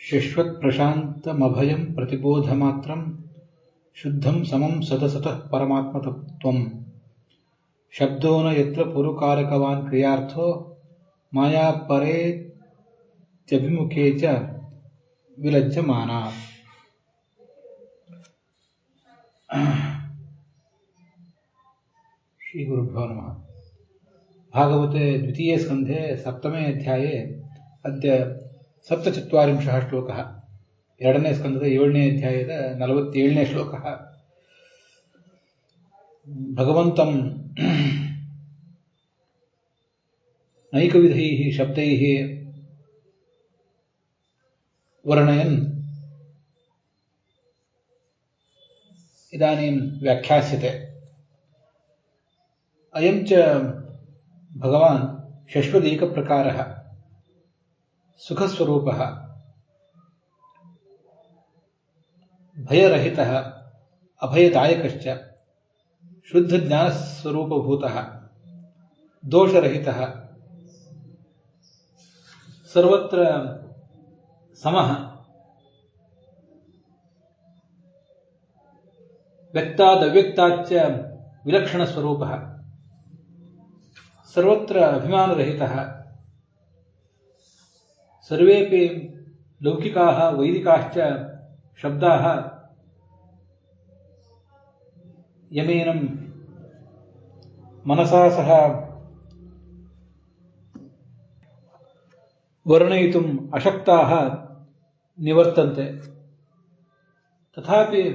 ಶಶ್ವತ್ಪ್ರಶಾಂತಮಭಯಂ ಪ್ರತಿಬೋಧಮಾತ್ರಂ ಶುದ್ಧಂ ಸಮಂ ಸದಸತಃ ಪರಮಾತ್ಮತತ್ವಂ ಶಬ್ದೋ ನ ಯತ್ರ ಪುರುಕಾರಕವಾನ್ ಕ್ರಿಯಾರ್ಥೋ ಮಾಯಾಪರೇತ್ಯಭಿಮುಖೇ ಚ ವಿಲಜ್ಜಮಾನ. ಶ್ರೀ ಗುರುಭ್ಯೋ ನಮಃ. ಭಾಗವತೆ ದ್ವಿತೀಯ ಸ್ಕಂಧೆ ಸಪ್ತಮೇ ಅಧ್ಯಾಯೇ ಅದ್ಯ ಸಪ್ತಚತ್ವಾರಿಂಶಃ ಶ್ಲೋಕಃ. ಎರಡನೇ ಸ್ಕಂಧದ 7ನೇ ಅಧ್ಯಾಯದ 47ನೇ ಶ್ಲೋಕಃ. ಭಗವಂತಂ ನೈಕವಿಧೈಃ ಶಬ್ದೈಃ ವರ್ಣಯನ್ ಇದಾನೀಂ ವ್ಯಾಖ್ಯಾಸ್ಯತೆ. ಅಯಂ ಚ ಭಗವಾನ್ ಶಶ್ವದೇಕಪ್ರಕಾರಃ ಸುಖಸ್ವರೂಪಃ ಭಯರಹಿತಃ ಅಭಯದಾಯಕಶ್ಚ ಶುದ್ಧಜ್ಞಾನಸ್ವರೂಪಭೂತಃ ದೋಷರಹಿತಃ ಸರ್ವತ್ರ ಸಮಃ ವ್ಯಕ್ತಾದವ್ಯಕ್ತಾಚ್ಚ ವಿಲಕ್ಷಣಸ್ವರೂಪಃ ಸರ್ವತ್ರ ಅಭಿಮಾನರಹಿತಃ ಸರ್ವೇಪಿ ಲೌಕಿಕಾಃ ವೈದಿಕಾಶ್ಚ ಶಬ್ದಾಃ ಯಮೇನಂ ಮನಸಾ ಸಹ ವರ್ಣಯಿತುಂ ಅಶಕ್ತಾಃ ನಿವರ್ತಂತೆ. ತಥಾಪಿ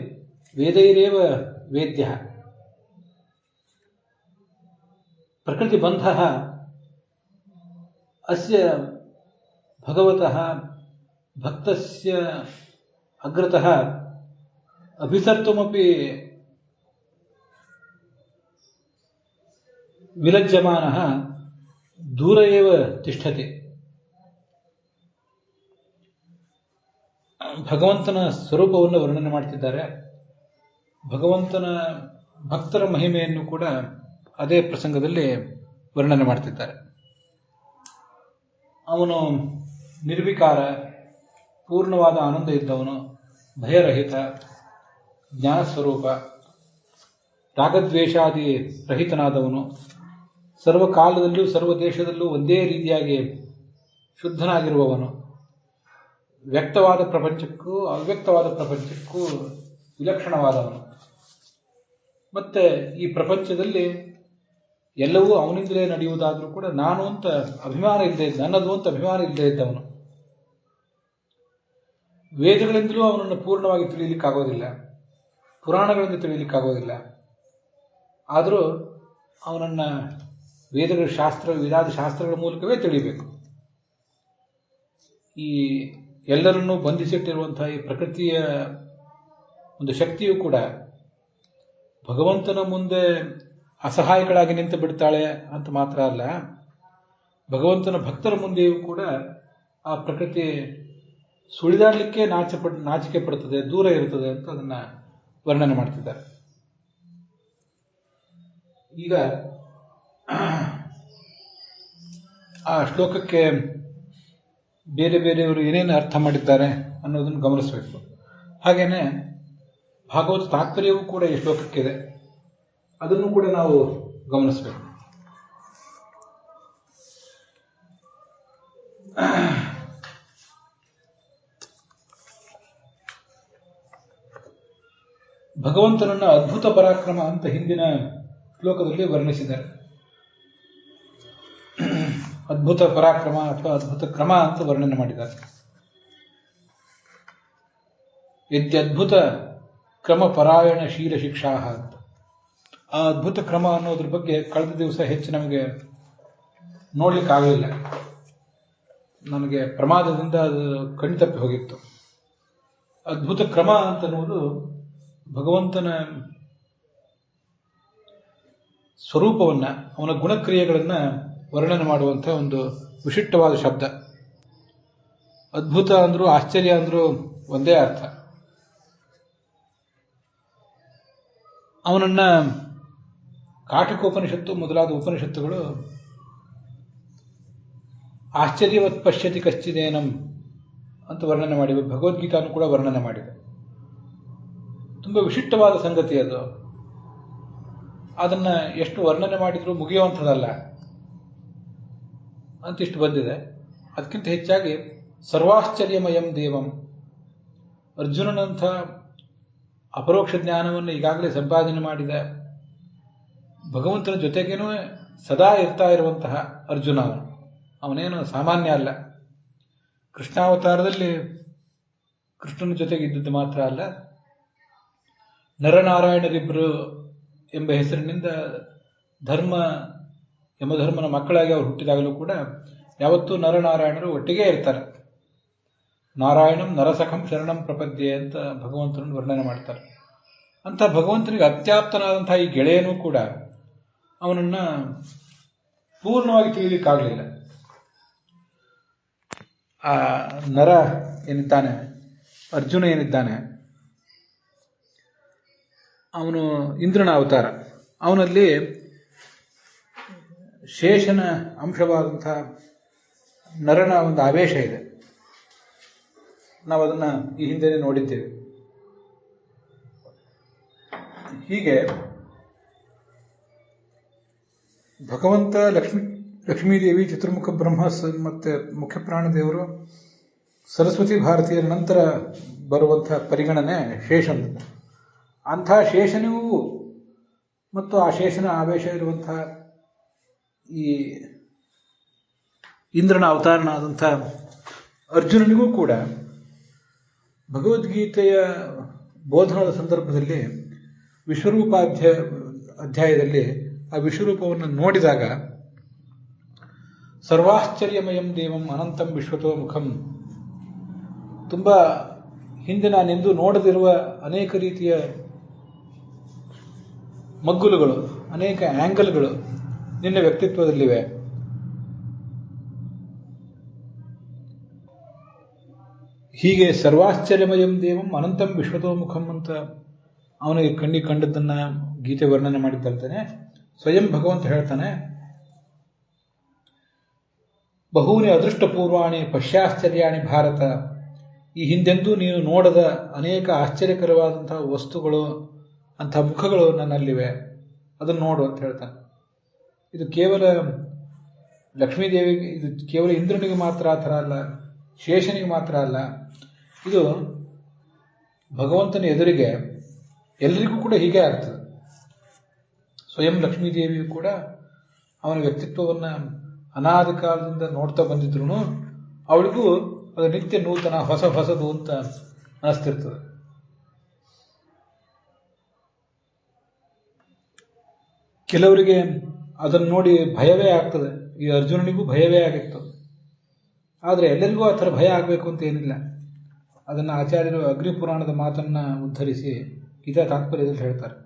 ವೇದೈರೇವ ವೇದ್ಯಃ ಪ್ರಕೃತಿಬಂಧಃ ಅಸ್ಯ ಭಗವತಃ ಭಕ್ತಸ್ಯ ಅಗ್ರತಃ ಅಭಿಸರ್ತುಮಪಿ ವಿಲಜ್ಜಮಾನಃ ದೂರ ಏವ ತಿಷ್ಠತಿ. ಭಗವಂತನ ಸ್ವರೂಪವನ್ನು ವರ್ಣನೆ ಮಾಡ್ತಿದ್ದಾರೆ. ಭಗವಂತನ ಭಕ್ತರ ಮಹಿಮೆಯನ್ನು ಕೂಡ ಅದೇ ಪ್ರಸಂಗದಲ್ಲಿ ವರ್ಣನೆ ಮಾಡ್ತಿದ್ದಾರೆ. ಅವನು ನಿರ್ವಿಕಾರ, ಪೂರ್ಣವಾದ ಆನಂದ ಇದ್ದವನು, ಭಯರಹಿತ, ಜ್ಞಾನಸ್ವರೂಪ, ರಾಗದ್ವೇಷಾದಿ ರಹಿತನಾದವನು, ಸರ್ವಕಾಲದಲ್ಲೂ ಸರ್ವ ದೇಶದಲ್ಲೂ ಒಂದೇ ರೀತಿಯಾಗಿ ಶುದ್ಧನಾಗಿರುವವನು, ವ್ಯಕ್ತವಾದ ಪ್ರಪಂಚಕ್ಕೂ ಅವ್ಯಕ್ತವಾದ ಪ್ರಪಂಚಕ್ಕೂ ವಿಲಕ್ಷಣವಾದವನು. ಮತ್ತೆ ಈ ಪ್ರಪಂಚದಲ್ಲಿ ಎಲ್ಲವೂ ಅವನಿಂದಲೇ ನಡೆಯುವುದಾದರೂ ಕೂಡ ನಾನು ಅಂತ ಅಭಿಮಾನ ಇಲ್ಲದೆ ಇದ್ದ, ನನ್ನದು ಅಂತ ಅಭಿಮಾನ ಇಲ್ಲದೆ ಇದ್ದವನು. ವೇದಗಳಿಂದಲೂ ಅವನನ್ನು ಪೂರ್ಣವಾಗಿ ತಿಳಿಯಲಿಕ್ಕಾಗೋದಿಲ್ಲ, ಪುರಾಣಗಳಿಂದ ತಿಳಿಯಲಿಕ್ಕಾಗೋದಿಲ್ಲ. ಆದರೂ ಅವನನ್ನು ವೇದಗಳ ವೇದಾದ ಶಾಸ್ತ್ರಗಳ ಮೂಲಕವೇ ತಿಳಿಯಬೇಕು. ಈ ಎಲ್ಲರನ್ನೂ ಬಂಧಿಸಿಟ್ಟಿರುವಂತಹ ಈ ಪ್ರಕೃತಿಯ ಒಂದು ಶಕ್ತಿಯೂ ಕೂಡ ಭಗವಂತನ ಮುಂದೆ ಅಸಹಾಯಕಳಾಗಿ ನಿಂತು ಬಿಡ್ತಾಳೆ ಅಂತ ಮಾತ್ರ ಅಲ್ಲ, ಭಗವಂತನ ಭಕ್ತರ ಮುಂದೆಯೂ ಕೂಡ ಆ ಪ್ರಕೃತಿ ಸುಳಿದಾಡಲಿಕ್ಕೆ ನಾಚಿಕೆ ಪಡುತ್ತದೆ, ದೂರ ಇರುತ್ತದೆ ಅಂತ ಅದನ್ನ ವರ್ಣನೆ ಮಾಡ್ತಿದ್ದಾರೆ. ಈಗ ಆ ಶ್ಲೋಕಕ್ಕೆ ಬೇರೆ ಬೇರೆಯವರು ಏನೇನು ಅರ್ಥ ಮಾಡಿದ್ದಾರೆ ಅನ್ನೋದನ್ನು ಗಮನಿಸಬೇಕು. ಹಾಗೇನೆ ಭಾಗವತ ತಾತ್ಪರ್ಯವೂ ಕೂಡ ಈ ಶ್ಲೋಕಕ್ಕಿದೆ, ಅದನ್ನು ಕೂಡ ನಾವು ಗಮನಿಸಬೇಕು. ಭಗವಂತನನ್ನ ಅದ್ಭುತ ಪರಾಕ್ರಮ ಅಂತ ಹಿಂದಿನ ಶ್ಲೋಕದಲ್ಲಿ ವರ್ಣಿಸಿದ್ದಾರೆ. ಅದ್ಭುತ ಪರಾಕ್ರಮ ಅಥವಾ ಅದ್ಭುತ ಕ್ರಮ ಅಂತ ವರ್ಣನೆ ಮಾಡಿದ್ದಾರೆ. ಯದ್ಯದ್ಭುತ ಕ್ರಮ ಪರಾಯಣ ಶೀಲ ಶಿಕ್ಷಾ ಅಂತ. ಆ ಅದ್ಭುತ ಕ್ರಮ ಅನ್ನೋದ್ರ ಬಗ್ಗೆ ಕಳೆದ ದಿವಸ ಹೆಚ್ಚು ನಮಗೆ ನೋಡ್ಲಿಕ್ಕಾಗಲಿಲ್ಲ. ನನಗೆ ಪ್ರಮಾದದಿಂದ ಅದು ಕಣ್ತಪ್ಪಿ ಹೋಗಿತ್ತು. ಅದ್ಭುತ ಕ್ರಮ ಅಂತನ್ನುವುದು ಭಗವಂತನ ಸ್ವರೂಪವನ್ನ, ಅವನ ಗುಣಕ್ರಿಯೆಗಳನ್ನ ವರ್ಣನೆ ಮಾಡುವಂತಹ ಒಂದು ವಿಶಿಷ್ಟವಾದ ಶಬ್ದ. ಅದ್ಭುತ ಅಂದ್ರೂ ಆಶ್ಚರ್ಯ ಅಂದ್ರೂ ಒಂದೇ ಅರ್ಥ. ಅವನನ್ನ ಕಾಠಕೋಪನಿಷತ್ತು ಮೊದಲಾದ ಉಪನಿಷತ್ತುಗಳು ಆಶ್ಚರ್ಯವತ್ ಪಶ್ಯತಿ ಕಶ್ಚಿದೇನಂ ಅಂತ ವರ್ಣನೆ ಮಾಡಿವೆ. ಭಗವದ್ಗೀತಾನು ಕೂಡ ವರ್ಣನೆ ಮಾಡಿದೆ. ತುಂಬ ವಿಶಿಷ್ಟವಾದ ಸಂಗತಿ ಅದು. ಅದನ್ನ ಎಷ್ಟು ವರ್ಣನೆ ಮಾಡಿದರೂ ಮುಗಿಯುವಂಥದ್ದಲ್ಲ ಅಂತಿಷ್ಟು ಬಂದಿದೆ. ಅದಕ್ಕಿಂತ ಹೆಚ್ಚಾಗಿ ಸರ್ವಾಶ್ಚರ್ಯಮಯಂ ದೇವಂ, ಅರ್ಜುನನಂಥ ಅಪರೋಕ್ಷ ಜ್ಞಾನವನ್ನು ಈಗಾಗಲೇ ಸಂಪಾದನೆ ಮಾಡಿದ, ಭಗವಂತನ ಜೊತೆಗೇನೂ ಸದಾ ಇರ್ತಾ ಇರುವಂತಹ ಅರ್ಜುನ ಅವನೇನು ಸಾಮಾನ್ಯ ಅಲ್ಲ. ಕೃಷ್ಣಾವತಾರದಲ್ಲಿ ಕೃಷ್ಣನ ಜೊತೆಗೆ ಇದ್ದದ್ದು ಮಾತ್ರ ಅಲ್ಲ, ನರನಾರಾಯಣರಿಬ್ಬರು ಎಂಬ ಹೆಸರಿನಿಂದ ಯಮಧರ್ಮನ ಮಕ್ಕಳಾಗಿ ಅವರು ಹುಟ್ಟಿದಾಗಲೂ ಕೂಡ ಯಾವತ್ತೂ ನರನಾರಾಯಣರು ಒಟ್ಟಿಗೆ ಇರ್ತಾರೆ. ನಾರಾಯಣಂ ನರಸಖಂ ಶರಣಂ ಪ್ರಪದ್ಯೆ ಅಂತ ಭಗವಂತನನ್ನು ವರ್ಣನೆ ಮಾಡ್ತಾರೆ. ಅಂತ ಭಗವಂತನಿಗೆ ಅತ್ಯಾಪ್ತನಾದಂತಹ ಈ ಗೆಳೆಯನೂ ಕೂಡ ಅವನನ್ನ ಪೂರ್ಣವಾಗಿ ತಿಳಿಯಲಿಕ್ಕಾಗಲಿಲ್ಲ. ಆ ನರ ಏನಿದ್ದಾನೆ, ಅರ್ಜುನ ಏನಿದ್ದಾನೆ, ಅವನು ಇಂದ್ರನ ಅವತಾರ. ಅವನಲ್ಲಿ ಶೇಷನ ಅಂಶವಾದಂತಹ ನರನ ಒಂದು ಆವೇಶ ಇದೆ. ನಾವು ಅದನ್ನ ಈ ಹಿಂದೆ ನೋಡಿದ್ದೇವೆ. ಹೀಗೆ ಭಗವಂತ, ಲಕ್ಷ್ಮೀದೇವಿ, ಚತುರ್ಮುಖ ಬ್ರಹ್ಮ ಮತ್ತೆ ಮುಖ್ಯ ಪ್ರಾಣದೇವರು, ಸರಸ್ವತಿ ಭಾರತೀಯರ ನಂತರ ಬರುವಂತಹ ಪರಿಗಣನೆ ಶೇಷನ್. ಅಂಥ ಶೇಷನಿಗೂ ಮತ್ತು ಆ ಶೇಷನ ಆವೇಶ ಇರುವಂತಹ ಈ ಇಂದ್ರನ ಅವತಾರನಾದಂಥ ಅರ್ಜುನನಿಗೂ ಕೂಡ ಭಗವದ್ಗೀತೆಯ ಬೋಧನದ ಸಂದರ್ಭದಲ್ಲಿ ಅಧ್ಯಾಯದಲ್ಲಿ ಆ ವಿಶ್ವರೂಪವನ್ನು ನೋಡಿದಾಗ ಸರ್ವಾಶ್ಚರ್ಯಮಯಂ ದೇವಂ ಅನಂತಂ ವಿಶ್ವತೋ ಮುಖಂ, ತುಂಬ ಹಿಂದೆ ನಾನೆಂದೂ ನೋಡದಿರುವ ಅನೇಕ ರೀತಿಯ ಮಗ್ಗುಲುಗಳು, ಅನೇಕ ಆಂಗಲ್ಗಳು ನಿನ್ನ ವ್ಯಕ್ತಿತ್ವದಲ್ಲಿವೆ. ಹೀಗೆ ಸರ್ವಾಶ್ಚರ್ಯಮಯಂ ದೇವಂ ಅನಂತಂ ವಿಶ್ವತೋಮುಖಂ ಅಂತ ಅವನಿಗೆ ಕಣ್ಣಿಗೆ ಕಂಡದ್ದನ್ನ ಗೀತೆ ವರ್ಣನೆ ಮಾಡಿದ್ದಂತಾನೆ ಸ್ವಯಂ ಭಗವಂತ ಹೇಳ್ತಾನೆ, ಬಹೂನಿ ಅದೃಷ್ಟಪೂರ್ವಾಣಿ ಪಶ್ಚಾಶ್ಚರ್ಯಾಣಿ ಭಾರತ, ಈ ಹಿಂದೆಂದೂ ನೀನು ನೋಡದ ಅನೇಕ ಆಶ್ಚರ್ಯಕರವಾದಂತಹ ವಸ್ತುಗಳು, ಅಂಥ ಮುಖಗಳು ನನ್ನಲ್ಲಿವೆ, ಅದನ್ನು ನೋಡು ಅಂತ ಹೇಳ್ತಾನೆ. ಇದು ಕೇವಲ ಲಕ್ಷ್ಮೀದೇವಿಗೆ, ಇದು ಕೇವಲ ಇಂದ್ರನಿಗೆ ಮಾತ್ರ ಆ ಥರ ಅಲ್ಲ, ಶೇಷನಿಗೆ ಮಾತ್ರ ಅಲ್ಲ, ಇದು ಭಗವಂತನ ಎದುರಿಗೆ ಎಲ್ಲರಿಗೂ ಕೂಡ ಹೀಗೆ ಆಗ್ತದೆ. ಸ್ವಯಂ ಲಕ್ಷ್ಮೀದೇವಿಯು ಕೂಡ ಅವನ ವ್ಯಕ್ತಿತ್ವವನ್ನು ಅನಾದಿ ಕಾಲದಿಂದ ನೋಡ್ತಾ ಬಂದಿದ್ರು ಅವಳಿಗೂ ಅದು ನಿತ್ಯ ನೂತನ, ಹೊಸದು ಅಂತ ಅನಿಸ್ತಿರ್ತದೆ. ಕೆಲವರಿಗೆ ಅದನ್ನು ನೋಡಿ ಭಯವೇ ಆಗ್ತದೆ. ಈ ಅರ್ಜುನನಿಗೂ ಭಯವೇ ಆಗಿತ್ತು. ಆದರೆ ಎಲ್ಲರಿಗೂ ಆ ಥರ ಭಯ ಆಗಬೇಕು ಅಂತ ಏನಿಲ್ಲ. ಅದನ್ನು ಆಚಾರ್ಯರು ಅಗ್ನಿಪುರಾಣದ ಮಾತನ್ನ ಉದ್ಧರಿಸಿ ಗೀತಾ ತಾತ್ಪರ್ಯದಲ್ಲಿ ಹೇಳ್ತಾರೆ.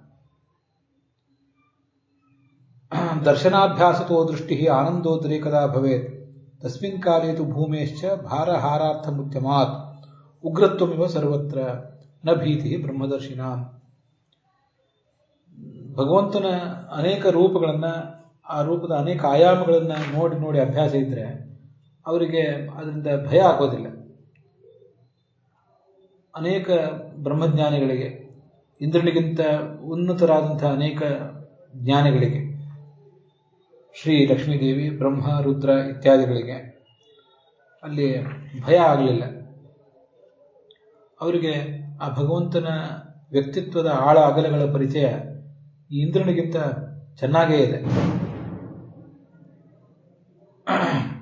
ದರ್ಶನಾಭ್ಯಾಸತೋ ದೃಷ್ಟಿ ಆನಂದೋದ್ರೇಕದಾ ಭವೇತ್, ತಸ್ಮಿನ್ ಕಾಲೇತು ಭೂಮೇಶ್ಚ ಭಾರಹಾರಾರ್ಥ ಮುದ್ಯಮಾತ್, ಉಗ್ರತ್ವಮಿವ ಸರ್ವತ್ರ ನ ಭೀತಿ ಬ್ರಹ್ಮದರ್ಶಿನಾಂ. ಭಗವಂತನ ಅನೇಕ ರೂಪಗಳನ್ನು, ಆ ರೂಪದ ಅನೇಕ ಆಯಾಮಗಳನ್ನು ನೋಡಿ ನೋಡಿ ಅಭ್ಯಾಸ ಇದ್ರೆ ಅವರಿಗೆ ಅದರಿಂದ ಭಯ ಆಗೋದಿಲ್ಲ. ಅನೇಕ ಬ್ರಹ್ಮಜ್ಞಾನಿಗಳಿಗೆ, ಇಂದ್ರನಿಗಿಂತ ಉನ್ನತರಾದಂತಹ ಅನೇಕ ಜ್ಞಾನಿಗಳಿಗೆ, ಶ್ರೀ ಲಕ್ಷ್ಮೀದೇವಿ, ಬ್ರಹ್ಮ, ರುದ್ರ ಇತ್ಯಾದಿಗಳಿಗೆ ಅಲ್ಲಿ ಭಯ ಆಗಲಿಲ್ಲ. ಅವರಿಗೆ ಆ ಭಗವಂತನ ವ್ಯಕ್ತಿತ್ವದ ಆಳ ಅಗಲಗಳ ಪರಿಚಯ ಈ ಇಂದ್ರನಿಗಿಂತ ಚೆನ್ನಾಗೇ ಇದೆ.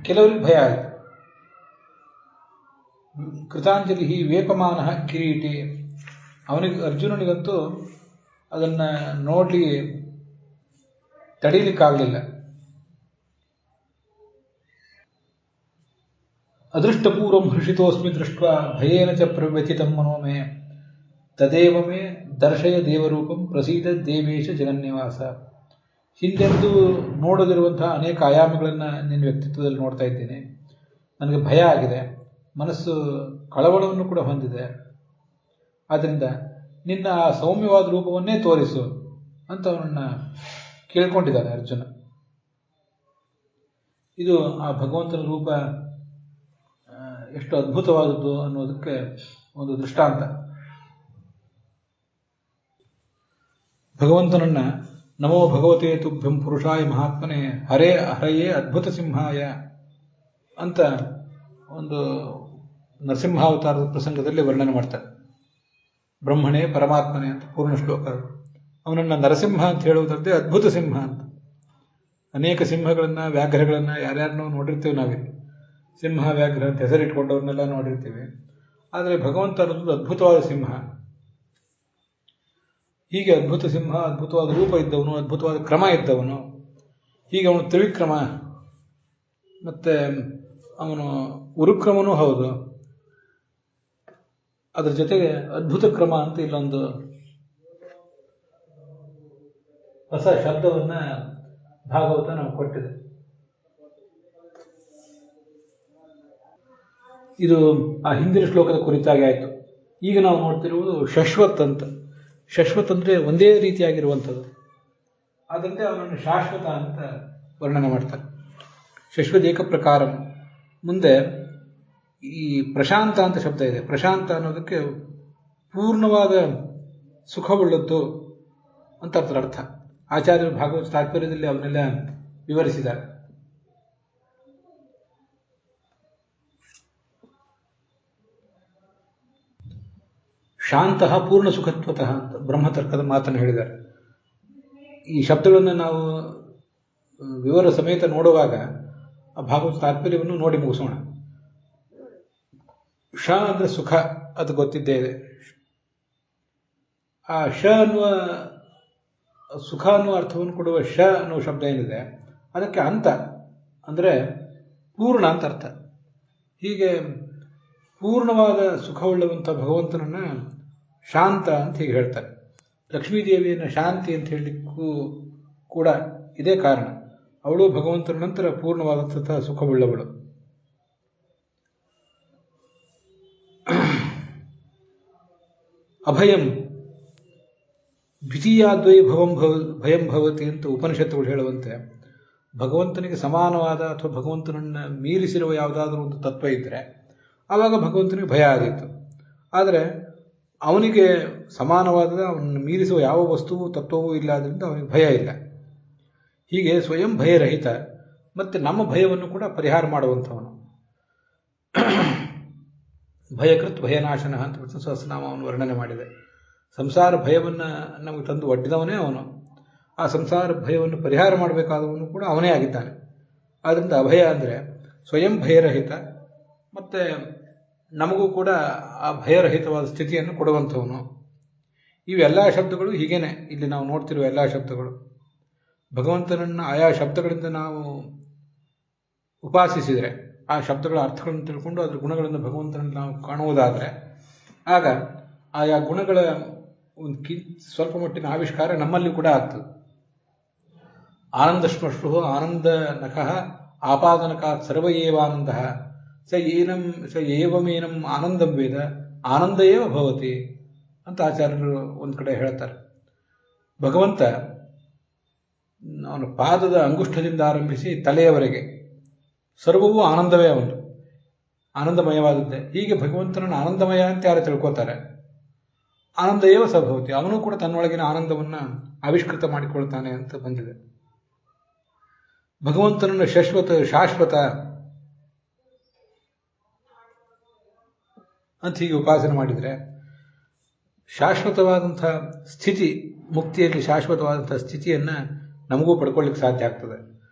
ಕೆಲವರಿಗೆ ಭಯ ಆಯಿತು. ಕೃತಾಂಜಲಿ ವೇಪಮಾನ ಕಿರೀಟಿ, ಅವನಿಗೆ, ಅರ್ಜುನನಿಗಂತೂ ಅದನ್ನ ನೋಡಿ ತಡೀಲಿಕ್ಕಾಗಲಿಲ್ಲ. ಅದೃಷ್ಟಪೂರ್ವಂ ಹರ್ಷಿತೋಸ್ಮಿ ದೃಷ್ಟ ಭಯೇನ ಚ ಪ್ರವ್ಯಥಿತಂ ಮನೋಮೇ, ತದೇವ ಮೇ ದರ್ಶಯ ದೇವರೂಪಂ ಪ್ರಸೀದ ದೇವೇಶ ಜಗನ್ನಿವಾಸ. ಹಿಂದೆಂದು ನೋಡದಿರುವಂತಹ ಅನೇಕ ಆಯಾಮಗಳನ್ನು ನಿನ್ನ ವ್ಯಕ್ತಿತ್ವದಲ್ಲಿ ನೋಡ್ತಾ ಇದ್ದೇನೆ. ನನಗೆ ಭಯ ಆಗಿದೆ, ಮನಸ್ಸು ಕಳವಳವನ್ನು ಕೂಡ ಹೊಂದಿದೆ. ಆದ್ದರಿಂದ ನಿನ್ನ ಆ ಸೌಮ್ಯವಾದ ರೂಪವನ್ನೇ ತೋರಿಸು ಅಂತ ಅವನನ್ನ ಕೇಳ್ಕೊಂಡಿದ್ದಾನೆ ಅರ್ಜುನ. ಇದು ಆ ಭಗವಂತನ ರೂಪ ಎಷ್ಟು ಅದ್ಭುತವಾದದ್ದು ಅನ್ನೋದಕ್ಕೆ ಒಂದು ದೃಷ್ಟಾಂತ. ಭಗವಂತನನ್ನ ನಮೋ ಭಗವತೆ ತುಭ್ಯಂ ಪುರುಷಾಯ ಮಹಾತ್ಮನೆ ಹರೆಯೇ ಅದ್ಭುತ ಸಿಂಹಾಯ ಅಂತ ಒಂದು ನರಸಿಂಹಾವತಾರದ ಪ್ರಸಂಗದಲ್ಲಿ ವರ್ಣನೆ ಮಾಡ್ತಾರೆ. ಬ್ರಹ್ಮಣೇ ಪರಮಾತ್ಮನೇ ಅಂತ ಪೂರ್ಣ ಶ್ಲೋಕ. ಅವನನ್ನ ನರಸಿಂಹ ಅಂತ ಹೇಳುವುದಲ್ಲದೆ ಅದ್ಭುತ ಸಿಂಹ ಅಂತ. ಅನೇಕ ಸಿಂಹಗಳನ್ನ ವ್ಯಾಘ್ರಗಳನ್ನ ಯಾರ್ಯಾರನ್ನೋ ನೋಡಿರ್ತೀವಿ ನಾವಿಲ್ಲಿ. ಸಿಂಹ ವ್ಯಾಘ್ರ ಅಂತ ಹೆಸರಿಟ್ಕೊಂಡವ್ರನ್ನೆಲ್ಲ ನೋಡಿರ್ತೀವಿ. ಆದರೆ ಭಗವಂತ ಅನ್ನೋದು ಅದ್ಭುತವಾದ ಸಿಂಹ. ಹೀಗೆ ಅದ್ಭುತ ಸಿಂಹ, ಅದ್ಭುತವಾದ ರೂಪ ಇದ್ದವನು, ಅದ್ಭುತವಾದ ಕ್ರಮ ಇದ್ದವನು. ಹೀಗೆ ಅವನು ತ್ರಿವಿಕ್ರಮ, ಮತ್ತೆ ಅವನು ಉರುಕ್ರಮನೂ ಹೌದು. ಅದರ ಜೊತೆಗೆ ಅದ್ಭುತ ಕ್ರಮ ಅಂತ ಇಲ್ಲೊಂದು ಹೊಸ ಶಬ್ದವನ್ನ ಭಾಗವತ ನಮ್ಗೆ ಕೊಟ್ಟಿದೆ. ಇದು ಆ ಹಿಂದಿನ ಶ್ಲೋಕದ ಕುರಿತಾಗಿ ಆಯಿತು. ಈಗ ನಾವು ನೋಡ್ತಿರುವುದು ಶಶ್ವತ್ ಅಂತ. ಶಶ್ವತ್ ಅಂದ್ರೆ ಒಂದೇ ರೀತಿಯಾಗಿರುವಂಥದ್ದು. ಅದರಂತೆ ಅವನನ್ನು ಶಾಶ್ವತ ಅಂತ ವರ್ಣನೆ ಮಾಡ್ತಾರೆ. ಶಶ್ವತ್ ಏಕ ಪ್ರಕಾರ. ಮುಂದೆ ಈ ಪ್ರಶಾಂತ ಅಂತ ಶಬ್ದ ಇದೆ. ಪ್ರಶಾಂತ ಅನ್ನೋದಕ್ಕೆ ಪೂರ್ಣವಾದ ಸುಖವುಳ್ಳದ್ದು ಅಂತ ಅದರ ಅರ್ಥ. ಆಚಾರ್ಯರು ಭಾಗವತ ತಾತ್ಪರ್ಯದಲ್ಲಿ ಅವನ್ನೆಲ್ಲ ವಿವರಿಸಿದ್ದಾರೆ. ಶಾಂತಃ ಪೂರ್ಣ ಸುಖತ್ವತಃ ಅಂತ ಬ್ರಹ್ಮತರ್ಕದ ಮಾತನ್ನು ಹೇಳಿದ್ದಾರೆ. ಈ ಶಬ್ದಗಳನ್ನು ನಾವು ವಿವರ ಸಮೇತ ನೋಡುವಾಗ ಆ ಭಾಗವತ ತಾತ್ಪರ್ಯವನ್ನು ನೋಡಿ ಮುಗಿಸೋಣ. ಶ ಅಂದ್ರೆ ಸುಖ, ಅದು ಗೊತ್ತಿದ್ದೇ ಇದೆ. ಆ ಶ ಅನ್ನುವ ಸುಖ ಅನ್ನುವ ಅರ್ಥವನ್ನು ಕೊಡುವ ಶ ಅನ್ನುವ ಶಬ್ದ ಏನಿದೆ ಅದಕ್ಕೆ ಅಂತ ಅಂದ್ರೆ ಪೂರ್ಣ ಅಂತ ಅರ್ಥ. ಹೀಗೆ ಪೂರ್ಣವಾದ ಸುಖವುಳ್ಳವಂಥ ಭಗವಂತನನ್ನ ಶಾಂತ ಅಂತ ಹೀಗೆ ಹೇಳ್ತಾರೆ. ಲಕ್ಷ್ಮೀದೇವಿಯನ್ನು ಶಾಂತಿ ಅಂತ ಹೇಳಲಿಕ್ಕೂ ಕೂಡ ಇದೇ ಕಾರಣ. ಅವಳು ಭಗವಂತನ ನಂತರ ಪೂರ್ಣವಾದಂತಹ ಸುಖವುಳ್ಳವಳು. ಅಭಯಂ ದ್ವಿತೀಯಾದ್ವೈ ಭಯಂ ಭವತಿ ಅಂತ ಉಪನಿಷತ್ತುಗಳು ಹೇಳುವಂತೆ ಭಗವಂತನಿಗೆ ಸಮಾನವಾದ ಅಥವಾ ಭಗವಂತನನ್ನ ಮೀರಿಸಿರುವ ಯಾವುದಾದ್ರೂ ಒಂದು ತತ್ವ ಇದ್ದರೆ ಆವಾಗ ಭಗವಂತನಿಗೆ ಭಯ ಆದೀತು. ಆದರೆ ಅವನಿಗೆ ಸಮಾನವಾದ ಅವನನ್ನು ಮೀರಿಸುವ ಯಾವ ವಸ್ತುವು ತತ್ವವೂ ಇಲ್ಲ, ಆದ್ದರಿಂದ ಅವನಿಗೆ ಭಯ ಇಲ್ಲ. ಹೀಗೆ ಸ್ವಯಂ ಭಯರಹಿತ, ಮತ್ತೆ ನಮ್ಮ ಭಯವನ್ನು ಕೂಡ ಪರಿಹಾರ ಮಾಡುವಂಥವನು. ಭಯಕೃತ್ ಭಯನಾಶನ ಅಂತ ವಿಷ್ಣು ಸಹಸ್ರನಾಮವನ್ನು ವರ್ಣನೆ ಮಾಡಿದೆ. ಸಂಸಾರ ಭಯವನ್ನು ನಮಗೆ ತಂದು ಒಡ್ಡಿದವನೇ ಅವನು. ಆ ಸಂಸಾರ ಭಯವನ್ನು ಪರಿಹಾರ ಮಾಡಬೇಕಾದವನು ಕೂಡ ಅವನೇ ಆಗಿದ್ದಾನೆ. ಆದ್ದರಿಂದ ಅಭಯ ಅಂದರೆ ಸ್ವಯಂ ಭಯರಹಿತ, ಮತ್ತೆ ನಮಗೂ ಕೂಡ ಆ ಭಯರಹಿತವಾದ ಸ್ಥಿತಿಯನ್ನು ಕೊಡುವಂಥವನು. ಇವೆಲ್ಲ ಶಬ್ದಗಳು ಹೀಗೇನೆ ಇಲ್ಲಿ ನಾವು ನೋಡ್ತಿರುವ ಎಲ್ಲ ಶಬ್ದಗಳು ಭಗವಂತನನ್ನು ಆಯಾ ಶಬ್ದಗಳಿಂದ ನಾವು ಉಪಾಸಿಸಿದರೆ, ಆ ಶಬ್ದಗಳ ಅರ್ಥಗಳನ್ನು ತಿಳ್ಕೊಂಡು ಅದರ ಗುಣಗಳನ್ನು ಭಗವಂತನನ್ನು ನಾವು ಕಾಣುವುದಾದರೆ ಆಗ ಆಯಾ ಗುಣಗಳ ಒಂದು ಸ್ವಲ್ಪ ಮಟ್ಟಿನ ಆವಿಷ್ಕಾರ ನಮ್ಮಲ್ಲಿ ಕೂಡ ಆಗ್ತದೆ. ಆನಂದ ಸ್ಪೃಷ್ಟು ಆನಂದ ನಖಃ ಆಪಾದನಕಾತ್ ಸರ್ವ ಏವಾನಂದ ಸ ಏವಮೇನಂ ಆನಂದಂ ವೇದ ಆನಂದ ಏವ ಭವತಿ ಅಂತ ಆಚಾರ್ಯರು ಒಂದು ಕಡೆ ಹೇಳ್ತಾರೆ. ಭಗವಂತ ಅವನ ಪಾದದ ಅಂಗುಷ್ಠದಿಂದ ಆರಂಭಿಸಿ ತಲೆಯವರೆಗೆ ಸರ್ವವೂ ಆನಂದವೇ, ಅವನು ಆನಂದಮಯವಾದದ್ದೇ. ಹೀಗೆ ಭಗವಂತನನ್ನು ಆನಂದಮಯ ಅಂತ ಯಾರು ತಿಳ್ಕೊತಾರೆ, ಆನಂದ ಏವ ಸಭವತಿ, ಅವನು ಕೂಡ ತನ್ನೊಳಗಿನ ಆನಂದವನ್ನು ಆವಿಷ್ಕೃತ ಮಾಡಿಕೊಳ್ತಾನೆ ಅಂತ ಬಂದಿದೆ. ಭಗವಂತನನ್ನು ಶಾಶ್ವತ ಅಂತ ಹೀಗೆ ಉಪಾಸನೆ ಮಾಡಿದರೆ ಶಾಶ್ವತವಾದಂಥ ಸ್ಥಿತಿ, ಮುಕ್ತಿಯಲ್ಲಿ ಶಾಶ್ವತವಾದಂಥ ಸ್ಥಿತಿಯನ್ನು ನಮಗೂ ಪಡ್ಕೊಳ್ಳಿಕ್ಕೆ ಸಾಧ್ಯ ಆಗ್ತದೆ.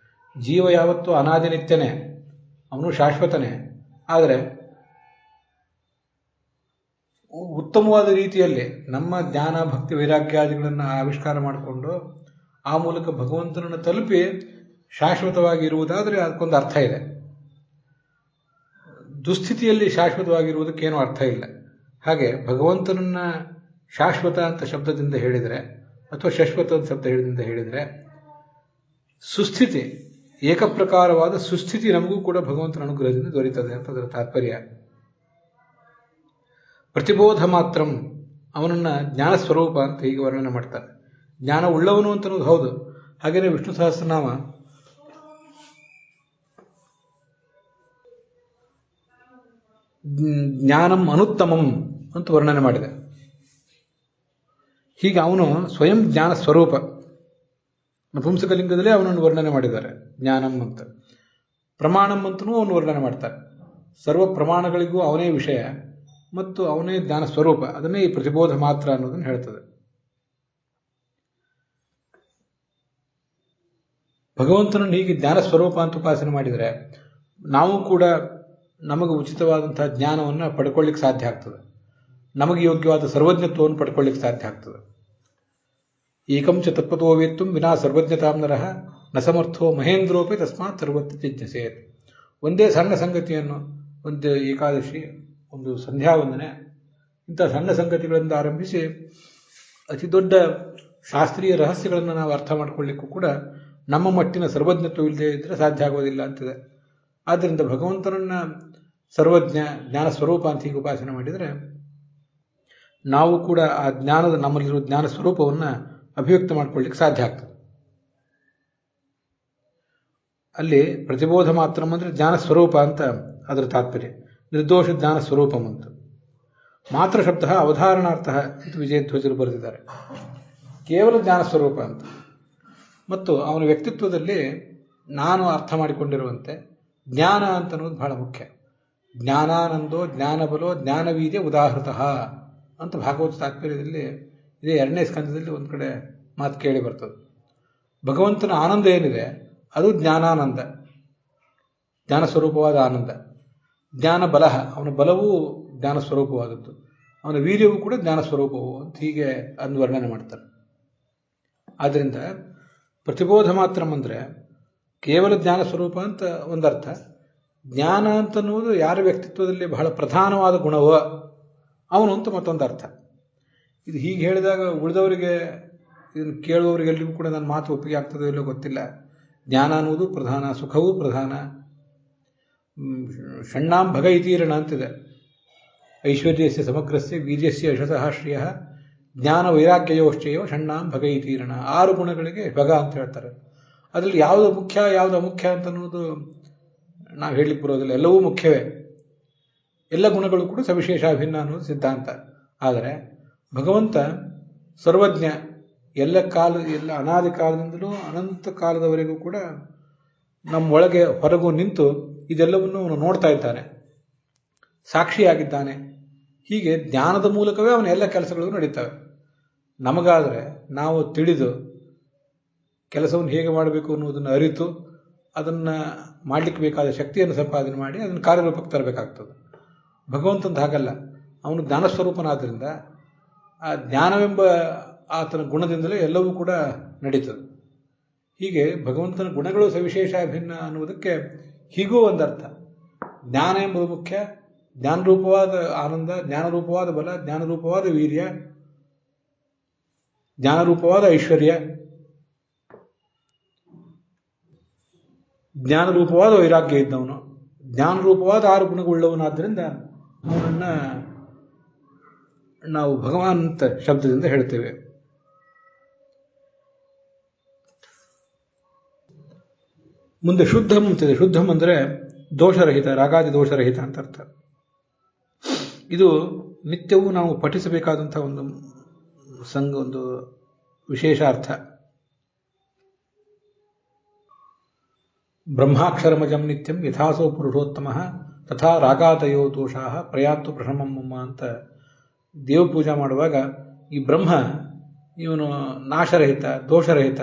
ಜೀವ ಯಾವತ್ತೂ ಅನಾದಿನಿತ್ಯನೇ, ಅವನು ಶಾಶ್ವತನೇ. ಆದರೆ ಉತ್ತಮವಾದ ರೀತಿಯಲ್ಲಿ ನಮ್ಮ ಜ್ಞಾನ ಭಕ್ತಿ ವೈರಾಗ್ಯಾದಿಗಳನ್ನು ಆವಿಷ್ಕಾರ ಮಾಡಿಕೊಂಡು ಆ ಮೂಲಕ ಭಗವಂತನನ್ನು ತಲುಪಿ ಶಾಶ್ವತವಾಗಿ ಇರುವುದಾದರೆ ಅದಕ್ಕೊಂದು ಅರ್ಥ ಇದೆ. ದುಸ್ಥಿತಿಯಲ್ಲಿ ಶಾಶ್ವತವಾಗಿರುವುದಕ್ಕೇನೂ ಅರ್ಥ ಇಲ್ಲ. ಹಾಗೆ ಭಗವಂತನನ್ನ ಶಾಶ್ವತ ಅಂತ ಶಬ್ದದಿಂದ ಹೇಳಿದರೆ ಅಥವಾ ಶಾಶ್ವತ ಅಂತ ಶಬ್ದದಿಂದ ಹೇಳಿದರೆ ಸುಸ್ಥಿತಿ, ಏಕಪ್ರಕಾರವಾದ ಸುಸ್ಥಿತಿ ನಮಗೂ ಕೂಡ ಭಗವಂತನ ಅನುಗ್ರಹದಿಂದ ದೊರೀತದೆ ಅಂತ ಅದರ ತಾತ್ಪರ್ಯ. ಪ್ರತಿಬೋಧ ಮಾತ್ರಂ, ಅವನನ್ನ ಜ್ಞಾನ ಸ್ವರೂಪ ಅಂತ ಹೀಗೆ ವರ್ಣನೆ ಮಾಡ್ತಾರೆ. ಜ್ಞಾನ ಉಳ್ಳವನು ಅಂತ ಅನ್ನೋದು ಹೌದು. ಹಾಗೆಯೇ ವಿಷ್ಣು ಸಹಸ್ರನಾಮ ಜ್ಞಾನಂ ಅನುತ್ತಮಂ ಅಂತ ವರ್ಣನೆ ಮಾಡಿದೆ. ಹೀಗೆ ಅವನು ಸ್ವಯಂ ಜ್ಞಾನ ಸ್ವರೂಪ. ನಪುಂಸಕಲಿಂಗದಲ್ಲೇ ಅವನನ್ನು ವರ್ಣನೆ ಮಾಡಿದ್ದಾರೆ ಜ್ಞಾನಂ ಅಂತ. ಪ್ರಮಾಣಂ ಅಂತಲೂ ಅವನು ವರ್ಣನೆ ಮಾಡ್ತಾರೆ. ಸರ್ವ ಪ್ರಮಾಣಗಳಿಗೂ ಅವನೇ ವಿಷಯ ಮತ್ತು ಅವನೇ ಜ್ಞಾನ ಸ್ವರೂಪ. ಅದನ್ನೇ ಈ ಪ್ರತಿಬೋಧ ಮಾತ್ರ ಅನ್ನೋದನ್ನು ಹೇಳ್ತದೆ. ಭಗವಂತನನ್ನು ಹೀಗೆ ಜ್ಞಾನ ಸ್ವರೂಪ ಅಂತ ಉಪಾಸನೆ ಮಾಡಿದರೆ ನಾವು ಕೂಡ ನಮಗೆ ಉಚಿತವಾದಂತಹ ಜ್ಞಾನವನ್ನು ಪಡ್ಕೊಳ್ಳಿಕ್ಕೆ ಸಾಧ್ಯ ಆಗ್ತದೆ. ನಮಗೆ ಯೋಗ್ಯವಾದ ಸರ್ವಜ್ಞತ್ವವನ್ನು ಪಡ್ಕೊಳ್ಳಿಕ್ಕೆ ಸಾಧ್ಯ ಆಗ್ತದೆ. ಏಕಂಚ ತತ್ವತೋ ವೇತ್ತುಂ ವಿನಾ ಸರ್ವಜ್ಞತಾಂ ನರಃ ನ ಸಮರ್ಥೋ ಮಹೇಂದ್ರೋಪಿ ತಸ್ಮಾತ್ ಸರ್ವತ್ರ ಜಿಜ್ಞಾಸೇತ್. ಒಂದೇ ಸಣ್ಣ ಸಂಗತಿಯನ್ನು, ಒಂದು ಏಕಾದಶಿ, ಒಂದು ಸಂಧ್ಯಾ ವಂದನೆ, ಇಂಥ ಸಣ್ಣ ಸಂಗತಿಗಳಿಂದ ಆರಂಭಿಸಿ ಅತಿ ದೊಡ್ಡ ಶಾಸ್ತ್ರೀಯ ರಹಸ್ಯಗಳನ್ನು ನಾವು ಅರ್ಥ ಮಾಡಿಕೊಳ್ಳಿಕ್ಕೂ ಕೂಡ ನಮ್ಮ ಮಟ್ಟಿನ ಸರ್ವಜ್ಞತ್ವ ಇಲ್ಲದೆ ಇದ್ದರೆ ಸಾಧ್ಯ ಆಗೋದಿಲ್ಲ ಅಂತಿದೆ. ಆದ್ದರಿಂದ ಭಗವಂತನನ್ನ ಸರ್ವಜ್ಞ, ಜ್ಞಾನ ಸ್ವರೂಪ ಅಂತ ಹೀಗೆ ಉಪಾಸನೆ ಮಾಡಿದರೆ ನಾವು ಕೂಡ ಆ ಜ್ಞಾನದ, ನಮ್ಮಲ್ಲಿರುವ ಜ್ಞಾನ ಸ್ವರೂಪವನ್ನು ಅಭಿವ್ಯಕ್ತ ಮಾಡಿಕೊಳ್ಳಿಕ್ಕೆ ಸಾಧ್ಯ ಆಗ್ತದೆ. ಅಲ್ಲಿ ಪ್ರತಿಬೋಧ ಮಾತ್ರ ಅಂದರೆ ಜ್ಞಾನ ಸ್ವರೂಪ ಅಂತ ಅದರ ತಾತ್ಪರ್ಯ. ನಿರ್ದೋಷ ಜ್ಞಾನ ಸ್ವರೂಪಂ ಅಂತ. ಮಾತ್ರ ಶಬ್ದ ಅವಧಾರಣಾರ್ಥ ಅಂತ ವಿಜಯಧ್ವಜರು ಬರೆದಿದ್ದಾರೆ. ಕೇವಲ ಜ್ಞಾನ ಸ್ವರೂಪ ಅಂತ. ಮತ್ತು ಅವನ ವ್ಯಕ್ತಿತ್ವದಲ್ಲಿ ನಾನು ಅರ್ಥ ಮಾಡಿಕೊಂಡಿರುವಂತೆ ಜ್ಞಾನ ಅಂತ ಅನ್ನೋದು ಬಹಳ ಮುಖ್ಯ. ಜ್ಞಾನಾನಂದೋ ಜ್ಞಾನಬಲೋ ಜ್ಞಾನವೀರ್ಯ ಉದಾಹೃತಃ ಅಂತ ಭಾಗವತ ತಾತ್ಪರ್ಯದಲ್ಲಿ ಇದೇ 2ನೇ ಸ್ಕಂದದಲ್ಲಿ ಒಂದು ಕಡೆ ಮಾತು ಕೇಳಿ ಬರ್ತದೆ. ಭಗವಂತನ ಆನಂದ ಏನಿದೆ ಅದು ಜ್ಞಾನಾನಂದ, ಜ್ಞಾನ ಸ್ವರೂಪವಾದ ಆನಂದ. ಜ್ಞಾನ ಬಲ, ಅವನ ಬಲವೂ ಜ್ಞಾನ ಸ್ವರೂಪವಾದದ್ದು, ಅವನ ವೀರ್ಯವೂ ಕೂಡ ಜ್ಞಾನ ಸ್ವರೂಪವು ಅಂತ ಹೀಗೆ ಅಂದು ವರ್ಣನೆ ಮಾಡ್ತಾರೆ. ಆದ್ದರಿಂದ ಪ್ರತಿಬೋಧ ಮಾತ್ರ ಅಂದರೆ ಕೇವಲ ಜ್ಞಾನ ಸ್ವರೂಪ ಅಂತ ಒಂದರ್ಥ. ಜ್ಞಾನ ಅಂತ ಅನ್ನೋದು ಯಾರ ವ್ಯಕ್ತಿತ್ವದಲ್ಲಿ ಬಹಳ ಪ್ರಧಾನವಾದ ಗುಣವೋ ಅವನು ಅಂತ ಮತ್ತೊಂದು ಅರ್ಥ. ಇದು ಹೀಗೆ ಹೇಳಿದಾಗ ಉಳಿದವರಿಗೆ, ಇದನ್ನು ಕೇಳುವವರಿಗೆಲ್ಲರಿಗೂ ಕೂಡ ನನ್ನ ಮಾತು ಒಪ್ಪಿಗೆ ಆಗ್ತದೋ ಇಲ್ಲೋ ಗೊತ್ತಿಲ್ಲ. ಜ್ಞಾನ ಅನ್ನೋದು ಪ್ರಧಾನ, ಸುಖವೂ ಪ್ರಧಾನ. ಷಣ್ಣಾಂ ಭಗ ಇತೀರಣ ಅಂತಿದೆ. ಐಶ್ವರ್ಯಸ್ಯ ಸಮಗ್ರಸ್ಯ ವೀರ್ಯಸ್ಯ ಯಶಸಃ ಶ್ರಿಯ ಜ್ಞಾನ ವೈರಾಗ್ಯಯೋಶ್ಚಯೋ ಷಣ್ಣಾಂ ಭಗ ಇತೀರಣ. 6 ಗುಣಗಳಿಗೆ ಭಗ ಅಂತ ಹೇಳ್ತಾರೆ. ಅದರಲ್ಲಿ ಯಾವುದು ಮುಖ್ಯ ಯಾವುದು ಅಮುಖ್ಯ ಅಂತ ಅನ್ನೋದು ನಾವು ಹೇಳಲಿಕ್ಕೆ ಬರೋದಿಲ್ಲ. ಎಲ್ಲವೂ ಮುಖ್ಯವೇ. ಎಲ್ಲ ಗುಣಗಳು ಕೂಡ ಸವಿಶೇಷಾಭಿನ್ನ ಅನ್ನೋದು ಸಿದ್ಧಾಂತ. ಆದರೆ ಭಗವಂತ ಸರ್ವಜ್ಞ, ಎಲ್ಲ ಅನಾದಿ ಕಾಲದಿಂದಲೂ ಅನಂತ ಕಾಲದವರೆಗೂ ಕೂಡ ನಮ್ಮೊಳಗೆ ಹೊರಗೂ ನಿಂತು ಇದೆಲ್ಲವನ್ನು ಅವನು ನೋಡ್ತಾ ಇದ್ದಾನೆ, ಸಾಕ್ಷಿಯಾಗಿದ್ದಾನೆ. ಹೀಗೆ ಜ್ಞಾನದ ಮೂಲಕವೇ ಅವನ ಎಲ್ಲ ಕೆಲಸಗಳು ನಡೀತವೆ. ನಮಗಾದರೆ ನಾವು ತಿಳಿದು ಕೆಲಸವನ್ನು ಹೇಗೆ ಮಾಡಬೇಕು ಅನ್ನೋದನ್ನು ಅರಿತು ಅದನ್ನು ಮಾಡಲಿಕ್ಕೆ ಬೇಕಾದ ಶಕ್ತಿಯನ್ನು ಸಂಪಾದನೆ ಮಾಡಿ ಅದನ್ನು ಕಾರ್ಯರೂಪಕ್ಕೆ ತರಬೇಕಾಗ್ತದೆ. ಭಗವಂತಂದು ಹಾಗಲ್ಲ. ಅವನು ಜ್ಞಾನಸ್ವರೂಪನಾದ್ದರಿಂದ ಆ ಜ್ಞಾನವೆಂಬ ಆತನ ಗುಣದಿಂದಲೇ ಎಲ್ಲವೂ ಕೂಡ ನಡೀತದೆ. ಹೀಗೆ ಭಗವಂತನ ಗುಣಗಳು ಸವಿಶೇಷಾಭಿನ್ನ ಅನ್ನುವುದಕ್ಕೆ ಹೀಗೂ ಒಂದರ್ಥ. ಜ್ಞಾನ ಎಂಬುದು ಮುಖ್ಯ. ಜ್ಞಾನರೂಪವಾದ ಆನಂದ, ಜ್ಞಾನರೂಪವಾದ ಬಲ, ಜ್ಞಾನರೂಪವಾದ ವೀರ್ಯ, ಜ್ಞಾನರೂಪವಾದ ಐಶ್ವರ್ಯ, ಜ್ಞಾನರೂಪವಾದ ವೈರಾಗ್ಯ ಇದ್ದವನು, ಜ್ಞಾನರೂಪವಾದ 6 ಗುಣಗಳುಳ್ಳವನಾದ್ದರಿಂದ ಅವನನ್ನು ನಾವು ಭಗವಾನ್ ಅಂತ ಶಬ್ದದಿಂದ ಹೇಳ್ತೇವೆ. ಮುಂದೆ ಶುದ್ಧಂ ಅಂತಿದೆ. ಶುದ್ಧಂ ಅಂದರೆ ದೋಷರಹಿತ, ರಾಗಾದಿ ದೋಷರಹಿತ ಅಂತ ಅರ್ಥ. ಇದು ನಿತ್ಯವೂ ನಾವು ಪಠಿಸಬೇಕಾದಂಥ ಒಂದು ವಿಶೇಷ ಅರ್ಥ. ಬ್ರಹ್ಮಾಕ್ಷರಮಜಂ ನಿತ್ಯಂ ಯಥಾಸೋ ಪುರುಷೋತ್ತಮ ತಥಾ ರಾಗಾದಯೋ ದೋಷಾ ಪ್ರಯಾತ್ತು ಪ್ರಶಮಮ್ಮ ಅಂತ ದೇವಪೂಜೆ ಮಾಡುವಾಗ ಈ ಬ್ರಹ್ಮ ಇವನು ನಾಶರಹಿತ, ದೋಷರಹಿತ.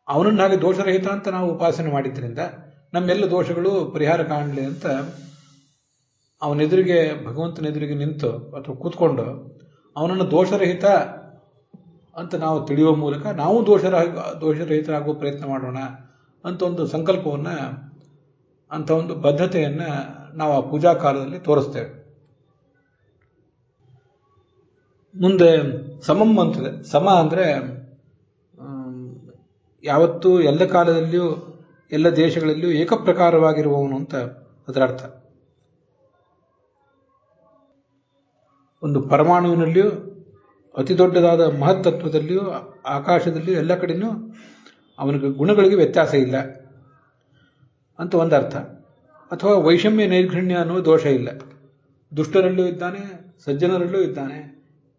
ಅವನನ್ನಾಗಿ ದೋಷರಹಿತ ಅಂತ ನಾವು ಉಪಾಸನೆ ಮಾಡಿದ್ದರಿಂದ ನಮ್ಮೆಲ್ಲ ದೋಷಗಳು ಪರಿಹಾರ ಕಾಣಲಿ ಅಂತ ಅವನೆದುರಿಗೆ, ಭಗವಂತನೆದುರಿಗೆ ನಿಂತು ಅಥವಾ ಕೂತ್ಕೊಂಡು ಅವನನ್ನು ದೋಷರಹಿತ ಅಂತ ನಾವು ತಿಳಿಯುವ ಮೂಲಕ ನಾವು ದೋಷರಹಿತರಾಗುವ ಪ್ರಯತ್ನ ಮಾಡೋಣ ಅಂತ ಒಂದು ಸಂಕಲ್ಪವನ್ನು, ಅಂಥ ಒಂದು ಬದ್ಧತೆಯನ್ನು ನಾವು ಆ ಪೂಜಾ ಕಾಲದಲ್ಲಿ ತೋರಿಸ್ತೇವೆ. ಮುಂದೆ ಸಮಂ ಅಂತಿದೆ. ಸಮ ಅಂದರೆ ಯಾವತ್ತೂ ಎಲ್ಲ ಕಾಲದಲ್ಲಿಯೂ ಎಲ್ಲ ದೇಶಗಳಲ್ಲಿಯೂ ಏಕಪ್ರಕಾರವಾಗಿರುವವನು ಅಂತ ಅದರ ಅರ್ಥ. ಒಂದು ಪರಮಾಣುವಿನಲ್ಲಿಯೂ ಅತಿ ದೊಡ್ಡದಾದ ಮಹತ್ತತ್ವದಲ್ಲಿಯೂ ಆಕಾಶದಲ್ಲಿಯೂ ಎಲ್ಲ ಕಡೆಯೂ ಅವನಿಗೆ ಗುಣಗಳಿಗೆ ವ್ಯತ್ಯಾಸ ಇಲ್ಲ ಅಂತ ಒಂದರ್ಥ. ಅಥವಾ ವೈಷಮ್ಯ ನೈರ್ಘಣ್ಯ ಅನ್ನೋ ದೋಷ ಇಲ್ಲ. ದುಷ್ಟರಲ್ಲೂ ಇದ್ದಾನೆ, ಸಜ್ಜನರಲ್ಲೂ ಇದ್ದಾನೆ.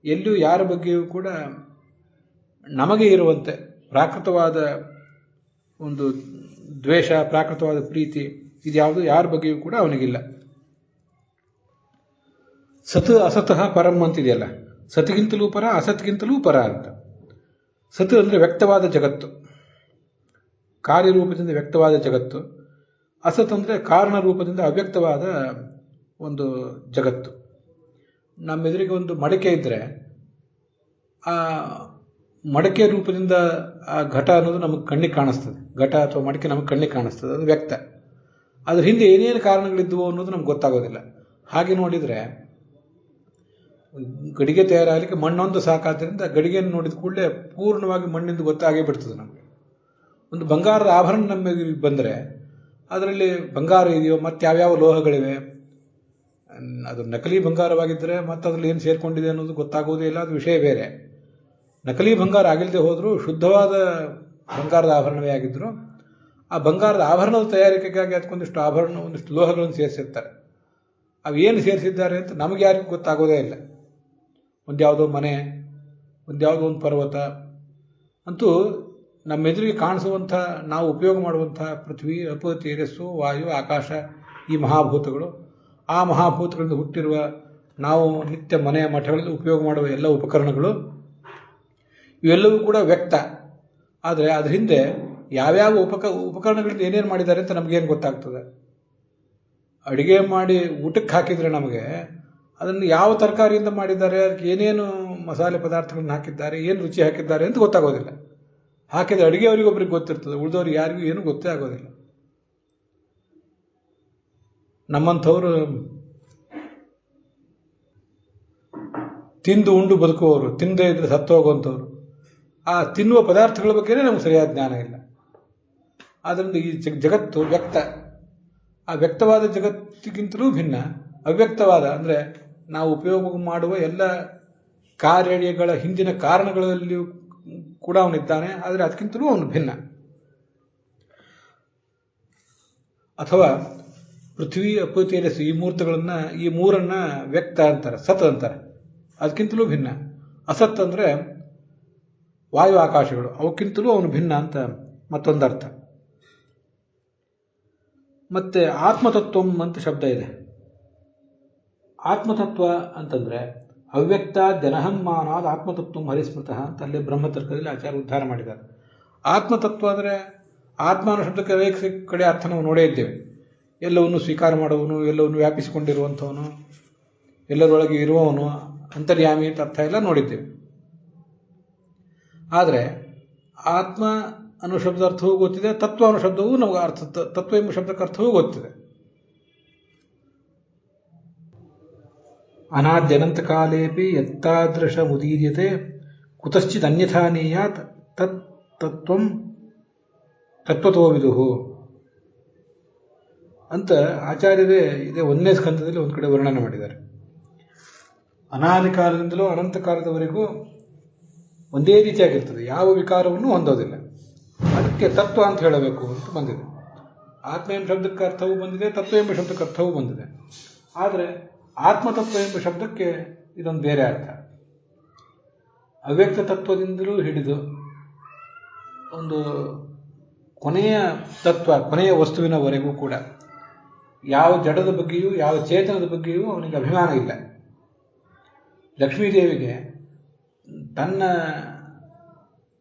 ಎಲ್ಲೂ ಯಾರ ಬಗ್ಗೆಯೂ ಕೂಡ ನಮಗೆ ಇರುವಂತೆ ಪ್ರಾಕೃತವಾದ ಒಂದು ದ್ವೇಷ, ಪ್ರಾಕೃತವಾದ ಪ್ರೀತಿ ಇದ್ಯಾವುದು ಯಾರ ಬಗ್ಗೆಯೂ ಕೂಡ ಅವನಿಗಿಲ್ಲ. ಸತ್ ಅಸತಃ ಪರಂ ಅಂತಿದೆಯಲ್ಲ, ಸತ್ಗಿಂತಲೂ ಪರ, ಅಸತ್ಗಿಂತಲೂ ಪರ ಅಂತ. ಸತ್ ಅಂದರೆ ವ್ಯಕ್ತವಾದ ಜಗತ್ತು, ಕಾರ್ಯರೂಪದಿಂದ ವ್ಯಕ್ತವಾದ ಜಗತ್ತು. ಅಸತ್ ಅಂದರೆ ಕಾರಣ ರೂಪದಿಂದ ಅವ್ಯಕ್ತವಾದ ಒಂದು ಜಗತ್ತು. ನಮ್ಮೆದುರಿಗೆ ಒಂದು ಮಡಕೆ ಇದ್ದರೆ ಆ ಮಡಕೆ ರೂಪದಿಂದ ಆ ಘಟ ಅನ್ನೋದು ನಮಗೆ ಕಣ್ಣಿಗೆ ಕಾಣಿಸ್ತದೆ. ಘಟ ಅಥವಾ ಮಡಕೆ ನಮಗೆ ಕಣ್ಣಿಗೆ ಕಾಣಿಸ್ತದೆ, ಅದು ವ್ಯಕ್ತ. ಅದ್ರ ಹಿಂದೆ ಏನೇನು ಕಾರಣಗಳಿದ್ವು ಅನ್ನೋದು ನಮ್ಗೆ ಗೊತ್ತಾಗೋದಿಲ್ಲ. ಹಾಗೆ ನೋಡಿದರೆ ಗಡಿಗೆ ತಯಾರಾಗಲಿಕ್ಕೆ ಮಣ್ಣೊಂದು ಸಾಕಾದ್ದರಿಂದ ಗಡಿಗೆಯನ್ನು ನೋಡಿದ ಕೂಡಲೇ ಪೂರ್ಣವಾಗಿ ಮಣ್ಣಿಂದ ಗೊತ್ತಾಗೇ ಬಿಡ್ತದೆ ನಮಗೆ. ಒಂದು ಬಂಗಾರದ ಆಭರಣ ನಮಗೆ ಬಂದರೆ ಅದರಲ್ಲಿ ಬಂಗಾರ ಇದೆಯೋ, ಮತ್ತು ಯಾವ್ಯಾವ ಲೋಹಗಳಿವೆ, ಅದು ನಕಲಿ ಬಂಗಾರವಾಗಿದ್ದರೆ ಮತ್ತು ಅದರಲ್ಲಿ ಏನು ಸೇರಿಕೊಂಡಿದೆ ಅನ್ನೋದು ಗೊತ್ತಾಗೋದೇ ಇಲ್ಲ, ಅದು ವಿಷಯ ಬೇರೆ. ನಕಲಿ ಬಂಗಾರ ಆಗಿಲ್ಲದೆ ಹೋದರೂ ಶುದ್ಧವಾದ ಬಂಗಾರದ ಆಭರಣವೇ ಆಗಿದ್ದರು ಆ ಬಂಗಾರದ ಆಭರಣದ ತಯಾರಿಕೆಗಾಗಿ ಅದಕ್ಕೊಂದಿಷ್ಟು ಆಭರಣ, ಒಂದಿಷ್ಟು ಲೋಹಗಳನ್ನು ಸೇರಿಸಿರ್ತಾರೆ. ಅವು ಏನು ಸೇರಿಸಿದ್ದಾರೆ ಅಂತ ನಮಗೆ ಯಾರಿಗೂ ಗೊತ್ತಾಗೋದೇ ಇಲ್ಲ. ಒಂದ್ಯಾವುದೋ ಮನೆ, ಒಂದ್ಯಾವುದೋ ಒಂದು ಪರ್ವತ ಅಂತೂ ನಮ್ಮೆದುರಿಗೆ ಕಾಣಿಸುವಂಥ, ನಾವು ಉಪಯೋಗ ಮಾಡುವಂಥ ಪೃಥ್ವಿ, ಅಪ, ತೇಜಸ್ಸು, ವಾಯು, ಆಕಾಶ, ಈ ಮಹಾಭೂತಗಳು, ಆ ಮಹಾಭೂತಗಳಿಂದ ಹುಟ್ಟಿರುವ ನಾವು ನಿತ್ಯ ಮನೆಯ ಮಠಗಳಲ್ಲಿ ಉಪಯೋಗ ಮಾಡುವ ಎಲ್ಲ ಉಪಕರಣಗಳು, ಇವೆಲ್ಲವೂ ಕೂಡ ವ್ಯಕ್ತ. ಆದರೆ ಅದ್ರ ಹಿಂದೆ ಯಾವ್ಯಾವ ಉಪಕರಣಗಳಿಂದ ಏನೇನು ಮಾಡಿದ್ದಾರೆ ಅಂತ ನಮಗೇನು ಗೊತ್ತಾಗ್ತದೆ? ಅಡುಗೆ ಮಾಡಿ ಊಟಕ್ಕೆ ಹಾಕಿದರೆ ನಮಗೆ ಅದನ್ನು ಯಾವ ತರಕಾರಿಯಿಂದ ಮಾಡಿದ್ದಾರೆ, ಅದಕ್ಕೆ ಏನೇನು ಮಸಾಲೆ ಪದಾರ್ಥಗಳನ್ನು ಹಾಕಿದ್ದಾರೆ, ಏನು ರುಚಿ ಹಾಕಿದ್ದಾರೆ ಅಂತ ಗೊತ್ತಾಗೋದಿಲ್ಲ. ಹಾಕಿದ ಅಡುಗೆ ಅವರಿಗೊಬ್ಬರಿಗೆ ಗೊತ್ತಿರ್ತದೆ, ಉಳಿದವ್ರಿಗೆ ಯಾರಿಗೂ ಏನೂ ಗೊತ್ತೇ ಆಗೋದಿಲ್ಲ. ನಮ್ಮಂಥವ್ರು ತಿಂದು ಉಂಡು ಬದುಕುವವರು, ತಿಂದೇ ಇದ್ರೆ ಸತ್ತು ಹೋಗುವಂಥವ್ರು. ಆ ತಿನ್ನುವ ಪದಾರ್ಥಗಳ ಬಗ್ಗೆನೇ ನಮ್ಗೆ ಸರಿಯಾದ ಜ್ಞಾನ ಇಲ್ಲ. ಆದ್ದರಿಂದ ಈ ಜಗತ್ತು ವ್ಯಕ್ತ. ಆ ವ್ಯಕ್ತವಾದ ಜಗತ್ತಿಗಿಂತಲೂ ಭಿನ್ನ ಅವ್ಯಕ್ತವಾದ, ಅಂದರೆ ನಾವು ಉಪಯೋಗ ಮಾಡುವ ಎಲ್ಲ ಕಾರ್ಯಗಳ ಹಿಂದಿನ ಕಾರಣಗಳಲ್ಲಿಯೂ ಕೂಡ ಅವನಿದ್ದಾನೆ, ಆದರೆ ಅದಕ್ಕಿಂತಲೂ ಅವನು ಭಿನ್ನ. ಅಥವಾ ಪೃಥ್ವಿ, ಅಪ, ತೇಜಸ್ಸು ಈ ಮೂರನ್ನ ವ್ಯಕ್ತ ಅಂತಾರೆ, ಸತ್ ಅಂತಾರೆ. ಅದಕ್ಕಿಂತಲೂ ಭಿನ್ನ. ಅಸತ್ ಅಂದರೆ ವಾಯು, ಆಕಾಶಗಳು, ಅವಕ್ಕಿಂತಲೂ ಅವನು ಭಿನ್ನ ಅಂತ ಮತ್ತೊಂದರ್ಥ. ಮತ್ತೆ ಆತ್ಮತತ್ವಂ ಅಂತ ಶಬ್ದ ಇದೆ. ಆತ್ಮತತ್ವ ಅಂತಂದ್ರೆ ಅವ್ಯಕ್ತ ಜನಹಮ್ಮಾನಾದ ಆತ್ಮತತ್ವಂ ಹರಿಸ್ಮೃತಃ ಅಂತ ಅಲ್ಲೇ ಬ್ರಹ್ಮತರ್ಕದಲ್ಲಿ ಆಚಾರ್ಯ ಉದ್ಧಾರ ಮಾಡಿದ್ದಾರೆ. ಆತ್ಮತತ್ವ ಅಂದರೆ ಆತ್ಮ ಅನ್ನೋ ಶಬ್ದಕ್ಕೆ ವೈಯಕ್ತಿಕ ಕಡೆ ಅರ್ಥ ನಾವು ನೋಡೇ ಇದ್ದೇವೆ. ಎಲ್ಲವನ್ನು ಸ್ವೀಕಾರ ಮಾಡುವವನು, ಎಲ್ಲವನ್ನು ವ್ಯಾಪಿಸಿಕೊಂಡಿರುವಂಥವನು, ಎಲ್ಲರೊಳಗೆ ಇರುವವನು, ಅಂತರ್ಯಾಮಿ ಅಂತ ಅರ್ಥ ಎಲ್ಲ ನೋಡಿದ್ದೇವೆ. ಆದರೆ ಆತ್ಮ ಅನ್ನೋ ಶಬ್ದ ಅರ್ಥವೂ ಗೊತ್ತಿದೆ, ತತ್ವ ಅನ್ನೋ ಶಬ್ದವೂ ನಮಗೆ ತತ್ವ ಎಂಬ ಶಬ್ದಕ್ಕೆ ಅರ್ಥವೂ ಗೊತ್ತಿದೆ. ಅನಾದ್ಯನಂತ ಕಾಲೇಪಿ ಯತ್ತಾದೃಶ ಮುದೀರ್ಯತೆ ಕುತಶ್ಚಿತ್ ಅನ್ಯಥಾ ನೇಯಾತ್ ತತ್ ತತ್ವಂ ತತ್ವತೋ ವಿದುಹು ಅಂತ ಆಚಾರ್ಯರೇ ಇದೇ 1ನೇ ಸ್ಕಂದದಲ್ಲಿ ಒಂದು ಕಡೆ ವರ್ಣನೆ ಮಾಡಿದ್ದಾರೆ. ಅನಾದಿ ಕಾಲದಿಂದಲೂ ಅನಂತ ಕಾಲದವರೆಗೂ ಒಂದೇ ರೀತಿಯಾಗಿರ್ತದೆ, ಯಾವ ವಿಕಾರವನ್ನು ಹೊಂದೋದಿಲ್ಲ. ಅದಕ್ಕೆ ತತ್ವ ಅಂತ ಹೇಳಬೇಕು ಅಂತ ಬಂದಿದೆ. ಆತ್ಮ ಎಂಬ ಶಬ್ದಕ್ಕೆ ಅರ್ಥವೂ ಬಂದಿದೆ, ತತ್ವ ಎಂಬ ಶಬ್ದಕ್ಕೆ ಅರ್ಥವೂ ಬಂದಿದೆ. ಆದರೆ ಆತ್ಮತತ್ವ ಎಂಬ ಶಬ್ದಕ್ಕೆ ಇದೊಂದು ಬೇರೆ ಅರ್ಥ. ಅವ್ಯಕ್ತ ತತ್ವದಿಂದಲೂ ಹಿಡಿದು ಒಂದು ಕೊನೆಯ ತತ್ವ, ಕೊನೆಯ ವಸ್ತುವಿನವರೆಗೂ ಕೂಡ ಯಾವ ಜಡದ ಬಗ್ಗೆಯೂ, ಯಾವ ಚೇತನದ ಬಗ್ಗೆಯೂ ಅವನಿಗೆ ಅಭಿಮಾನ ಇಲ್ಲ. ಲಕ್ಷ್ಮೀದೇವಿಗೆ ತನ್ನ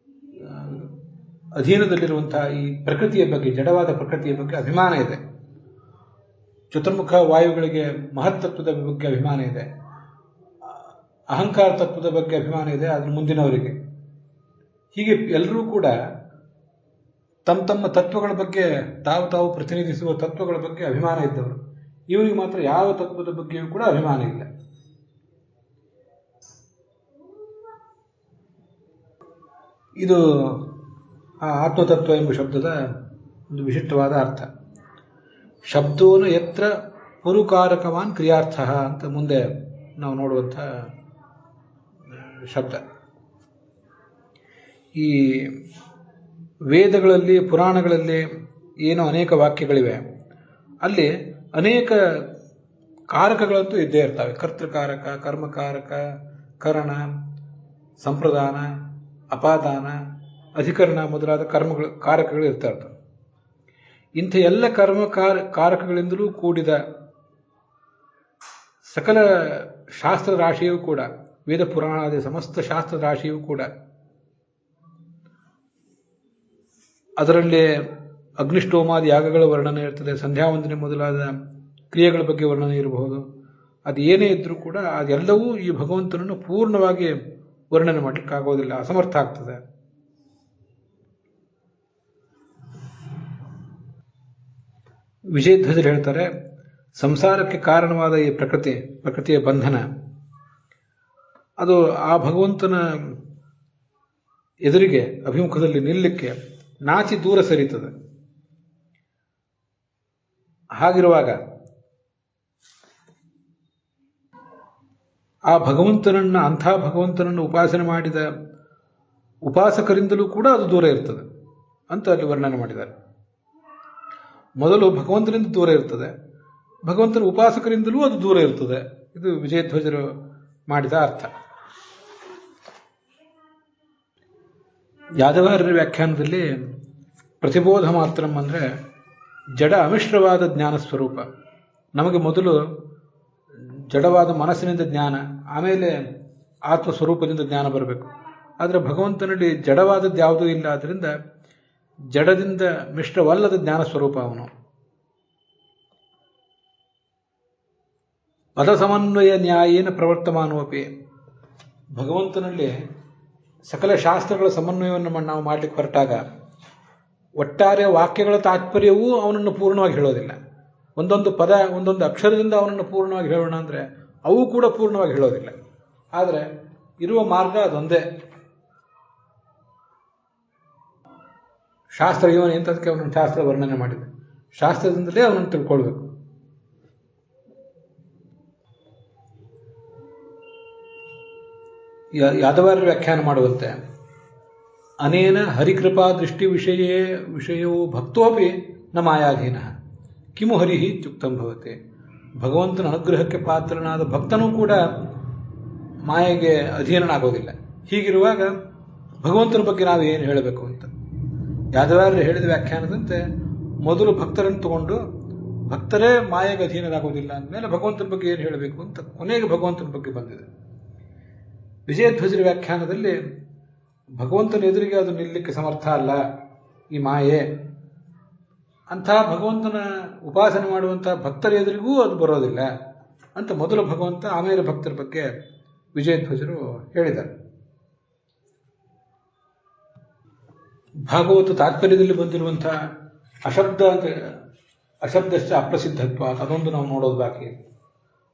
ಅಧೀನದಲ್ಲಿರುವಂತಹ ಈ ಪ್ರಕೃತಿಯ ಬಗ್ಗೆ, ಜಡವಾದ ಪ್ರಕೃತಿಯ ಬಗ್ಗೆ ಅಭಿಮಾನ ಇದೆ. ಚತುರ್ಮುಖ ವಾಯುಗಳಿಗೆ ಮಹತ್ತತ್ವದ ಬಗ್ಗೆ ಅಭಿಮಾನ ಇದೆ, ಅಹಂಕಾರ ತತ್ವದ ಬಗ್ಗೆ ಅಭಿಮಾನ ಇದೆ, ಅದ್ರ ಮುಂದಿನವರಿಗೆ. ಹೀಗೆ ಎಲ್ಲರೂ ಕೂಡ ತಮ್ಮ ತಮ್ಮ ತತ್ವಗಳ ಬಗ್ಗೆ, ತಾವು ಪ್ರತಿನಿಧಿಸುವ ತತ್ವಗಳ ಬಗ್ಗೆ ಅಭಿಮಾನ ಇದ್ದವರು. ಇವರಿಗೆ ಮಾತ್ರ ಯಾವ ತತ್ವದ ಬಗ್ಗೆಯೂ ಕೂಡ ಅಭಿಮಾನ ಇಲ್ಲ. ಇದು ಆ ಆತ್ಮತತ್ವ ಎಂಬ ಶಬ್ದದ ಒಂದು ವಿಶಿಷ್ಟವಾದ ಅರ್ಥ. ಶಬ್ದೋನು ಯತ್ರ ಪುರುಕಾರಕವಾನ್ ಕ್ರಿಯಾರ್ಥ ಅಂತ ಮುಂದೆ ನಾವು ನೋಡುವಂಥ ಶಬ್ದ. ಈ ವೇದಗಳಲ್ಲಿ, ಪುರಾಣಗಳಲ್ಲಿ ಏನೋ ಅನೇಕ ವಾಕ್ಯಗಳಿವೆ. ಅಲ್ಲಿ ಅನೇಕ ಕಾರಕಗಳಂತೂ ಇದ್ದೇ ಇರ್ತವೆ. ಕರ್ತೃಕಾರಕ, ಕರ್ಮಕಾರಕ, ಕರಣ, ಸಂಪ್ರದಾನ, ಅಪಾದಾನ, ಅಧಿಕರಣ ಮೊದಲಾದ ಕಾರಕಗಳು ಇರ್ತಾ ಇರ್ತವೆ. ಇಂಥ ಎಲ್ಲ ಕಾರಕಗಳಿಂದಲೂ ಕೂಡಿದ ಸಕಲ ಶಾಸ್ತ್ರ ರಾಶಿಯೂ ಕೂಡ, ವೇದ ಪುರಾಣಾದಿ ಸಮಸ್ತ ಶಾಸ್ತ್ರ ರಾಶಿಯೂ ಕೂಡ, ಅದರಲ್ಲಿ ಅಗ್ನಿಷ್ಠೋಮಾದಿ ಯಾಗಗಳ ವರ್ಣನೆ ಇರ್ತದೆ, ಸಂಧ್ಯಾವಂದನೆ ಮೊದಲಾದ ಕ್ರಿಯೆಗಳ ಬಗ್ಗೆ ವರ್ಣನೆ ಇರಬಹುದು. ಅದು ಏನೇ ಇದ್ರೂ ಕೂಡ ಅದೆಲ್ಲವೂ ಈ ಭಗವಂತನನ್ನು ಪೂರ್ಣವಾಗಿ ವರ್ಣನೆ ಮಾಡಲಿಕ್ಕಾಗೋದಿಲ್ಲ, ಅಸಮರ್ಥ ಆಗ್ತದೆ. ವಿಜಯಧ್ವಜರು ಹೇಳ್ತಾರೆ, ಸಂಸಾರಕ್ಕೆ ಕಾರಣವಾದ ಈ ಪ್ರಕೃತಿಯ ಬಂಧನ ಅದು ಆ ಭಗವಂತನ ಎದುರಿಗೆ ಅಭಿಮುಖದಲ್ಲಿ ನಿಲ್ಲಕ್ಕೆ ನಾಚಿ ದೂರ ಸರಿತದೆ. ಹಾಗಿರುವಾಗ ಆ ಭಗವಂತನನ್ನ, ಅಂಥ ಭಗವಂತನನ್ನು ಉಪಾಸನೆ ಮಾಡಿದ ಉಪಾಸಕರಿಂದಲೂ ಕೂಡ ಅದು ದೂರ ಇರ್ತದೆ ಅಂತ ಅಲ್ಲಿ ವರ್ಣನೆ ಮಾಡಿದ್ದಾರೆ. ಮೊದಲು ಭಗವಂತನಿಂದ ದೂರ ಇರ್ತದೆ, ಭಗವಂತನ ಉಪಾಸಕರಿಂದಲೂ ಅದು ದೂರ ಇರ್ತದೆ. ಇದು ವಿಜಯಧ್ವಜರು ಮಾಡಿದ ಅರ್ಥ. ಯಾದವಾರ್ಯರ ವ್ಯಾಖ್ಯಾನದಲ್ಲಿ ಪ್ರತಿಬೋಧ ಮಾತ್ರಂ ಅಂದರೆ ಜಡ ಅಮಿಶ್ರವಾದ ಜ್ಞಾನ ಸ್ವರೂಪ. ನಮಗೆ ಮೊದಲು ಜಡವಾದ ಮನಸ್ಸಿನಿಂದ ಜ್ಞಾನ, ಆಮೇಲೆ ಆತ್ಮ ಸ್ವರೂಪದಿಂದ ಜ್ಞಾನ ಬರಬೇಕು. ಆದರೆ ಭಗವಂತನಲ್ಲಿ ಜಡವಾದದ್ದು ಯಾವುದೂ ಇಲ್ಲ, ಆದ್ದರಿಂದ ಜಡದಿಂದ ಮಿಶ್ರವಲ್ಲದ ಜ್ಞಾನ ಸ್ವರೂಪ ಅವನು. ಪದ ಸಮನ್ವಯ ನ್ಯಾಯೇನ ಪ್ರವರ್ತಮಾನೋಪಿ, ಭಗವಂತನಲ್ಲಿ ಸಕಲ ಶಾಸ್ತ್ರಗಳ ಸಮನ್ವಯವನ್ನು ನಾವು ಮಾಡಲಿಕ್ಕೆ ಹೊರಟಾಗ ಒಟ್ಟಾರೆ ವಾಕ್ಯಗಳ ತಾತ್ಪರ್ಯವೂ ಅವನನ್ನು ಪೂರ್ಣವಾಗಿ ಹೇಳೋದಿಲ್ಲ. ಒಂದೊಂದು ಪದ, ಒಂದೊಂದು ಅಕ್ಷರದಿಂದ ಅವನನ್ನು ಪೂರ್ಣವಾಗಿ ಹೇಳೋಣ ಅಂದರೆ ಅವು ಕೂಡ ಪೂರ್ಣವಾಗಿ ಹೇಳೋದಿಲ್ಲ. ಆದರೆ ಇರುವ ಮಾರ್ಗ ಅದೊಂದೇ. ಶಾಸ್ತ್ರ ಇವನು ಎಂಥದಕ್ಕೆ ಅವನನ್ನು ಶಾಸ್ತ್ರ ವರ್ಣನೆ ಮಾಡಿದೆ, ಶಾಸ್ತ್ರದಿಂದಲೇ ಅವನನ್ನು ತಿಳ್ಕೊಳ್ಬೇಕು. ಯಾದವಾರ್ಯರು ವ್ಯಾಖ್ಯಾನ ಮಾಡುವಂತೆ ಅನೇನ ಹರಿಕೃಪಾ ದೃಷ್ಟಿ ವಿಷಯವೋ ಭಕ್ತೋಪಿ ನ ಮಾಯಾಧೀನ ಕಿಮು ಹರಿಹಿ ಇತ್ಯುಕ್ತಂ ಭವತೆ. ಭಗವಂತನ ಅನುಗ್ರಹಕ್ಕೆ ಪಾತ್ರನಾದ ಭಕ್ತನೂ ಕೂಡ ಮಾಯೆಗೆ ಅಧೀನನಾಗೋದಿಲ್ಲ. ಹೀಗಿರುವಾಗ ಭಗವಂತನ ಬಗ್ಗೆ ನಾವು ಏನು ಹೇಳಬೇಕು ಅಂತ ಯಾದವಾರ್ಯರು ಹೇಳಿದ ವ್ಯಾಖ್ಯಾನದಂತೆ ಮೊದಲು ಭಕ್ತರನ್ನು ತಗೊಂಡು ಭಕ್ತರೇ ಮಾಯೆಗೆ ಅಧೀನರಾಗೋದಿಲ್ಲ ಅಂದಮೇಲೆ ಭಗವಂತನ ಬಗ್ಗೆ ಏನು ಹೇಳಬೇಕು ಅಂತ ಕೊನೆಗೆ ಭಗವಂತನ ಬಗ್ಗೆ ಬಂದಿದೆ. ವಿಜಯಧ್ವಜರ ವ್ಯಾಖ್ಯಾನದಲ್ಲಿ ಭಗವಂತನ ಎದುರಿಗೆ ಅದು ನಿಲ್ಲಕ್ಕೆ ಸಮರ್ಥ ಅಲ್ಲ ಈ ಮಾಯೆ, ಅಂಥ ಭಗವಂತನ ಉಪಾಸನೆ ಮಾಡುವಂತಹ ಭಕ್ತರ ಎದುರಿಗೂ ಅದು ಬರೋದಿಲ್ಲ ಅಂತ ಮೊದಲು ಭಗವಂತ, ಆಮೇಲೆ ಭಕ್ತರ ಬಗ್ಗೆ ವಿಜಯಧ್ವಜರು ಹೇಳಿದ್ದಾರೆ. ಭಾಗವತ ತಾತ್ಪರ್ಯದಲ್ಲಿ ಬಂದಿರುವಂತಹ ಅಶಬ್ದಶ್ಚ ಅಪ್ರಸಿದ್ಧತ್ವ ಅದೊಂದು ನಾವು ನೋಡೋದು ಬಾಕಿ.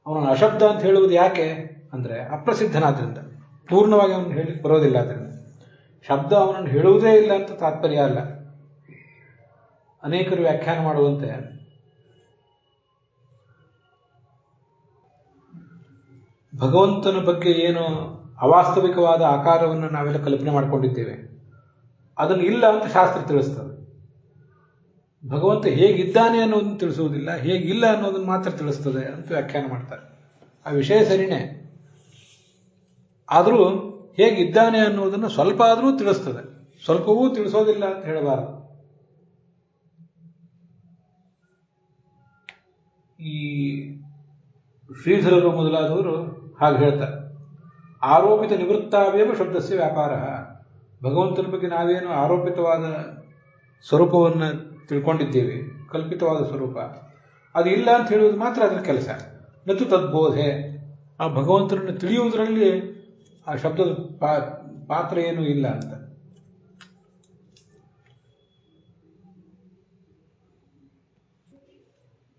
ಅವನನ್ನು ಅಶಬ್ದ ಅಂತ ಹೇಳುವುದು ಯಾಕೆ ಅಂದರೆ ಅಪ್ರಸಿದ್ಧನಾದ್ರಿಂದ, ಪೂರ್ಣವಾಗಿ ಅವನು ಹೇಳಲಿಕ್ಕೆ ಬರೋದಿಲ್ಲ. ಆದ್ದರಿಂದ ಶಬ್ದ ಅವನನ್ನು ಹೇಳುವುದೇ ಇಲ್ಲ ಅಂತ ತಾತ್ಪರ್ಯ ಅಲ್ಲ. ಅನೇಕರು ವ್ಯಾಖ್ಯಾನ ಮಾಡುವಂತೆ ಭಗವಂತನ ಬಗ್ಗೆ ಏನು ಅವಾಸ್ತವಿಕವಾದ ಆಕಾರವನ್ನು ನಾವೆಲ್ಲ ಕಲ್ಪನೆ ಮಾಡಿಕೊಂಡಿದ್ದೇವೆ ಅದನ್ನು ಇಲ್ಲ ಅಂತ ಶಾಸ್ತ್ರ ತಿಳಿಸ್ತದೆ. ಭಗವಂತ ಹೇಗಿದ್ದಾನೆ ಅನ್ನೋದನ್ನು ತಿಳಿಸುವುದಿಲ್ಲ, ಹೇಗಿಲ್ಲ ಅನ್ನೋದನ್ನು ಮಾತ್ರ ತಿಳಿಸ್ತದೆ ಅಂತ ವ್ಯಾಖ್ಯಾನ ಮಾಡ್ತಾರೆ. ಆ ವಿಷಯ ಸರಿನೇ, ಆದರೂ ಹೇಗಿದ್ದಾನೆ ಅನ್ನೋದನ್ನು ಸ್ವಲ್ಪ ಆದರೂ ತಿಳಿಸ್ತದೆ, ಸ್ವಲ್ಪವೂ ತಿಳಿಸೋದಿಲ್ಲ ಅಂತ ಹೇಳಬಾರದು. ಈ ಶ್ರೀಧರರು ಮೊದಲಾದವರು ಹಾಗೆ ಹೇಳ್ತಾರೆ, ಆರೋಪಿತ ನಿವೃತ್ತಾವೇವ ಶಬ್ದಸ್ಯ ವ್ಯಾಪಾರ. ಭಗವಂತನ ಬಗ್ಗೆ ನಾವೇನು ಆರೋಪಿತವಾದ ಸ್ವರೂಪವನ್ನು ತಿಳ್ಕೊಂಡಿದ್ದೇವೆ, ಕಲ್ಪಿತವಾದ ಸ್ವರೂಪ ಅದು ಇಲ್ಲ ಅಂತ ಹೇಳುವುದು ಮಾತ್ರ ಅದರ ಕೆಲಸ. ನತು ತದ್ಬೋಧೆ, ಆ ಭಗವಂತನನ್ನು ತಿಳಿಯುವುದರಲ್ಲಿ ಆ ಶಬ್ದದ ಪಾತ್ರ ಏನೂ ಇಲ್ಲ ಅಂತ.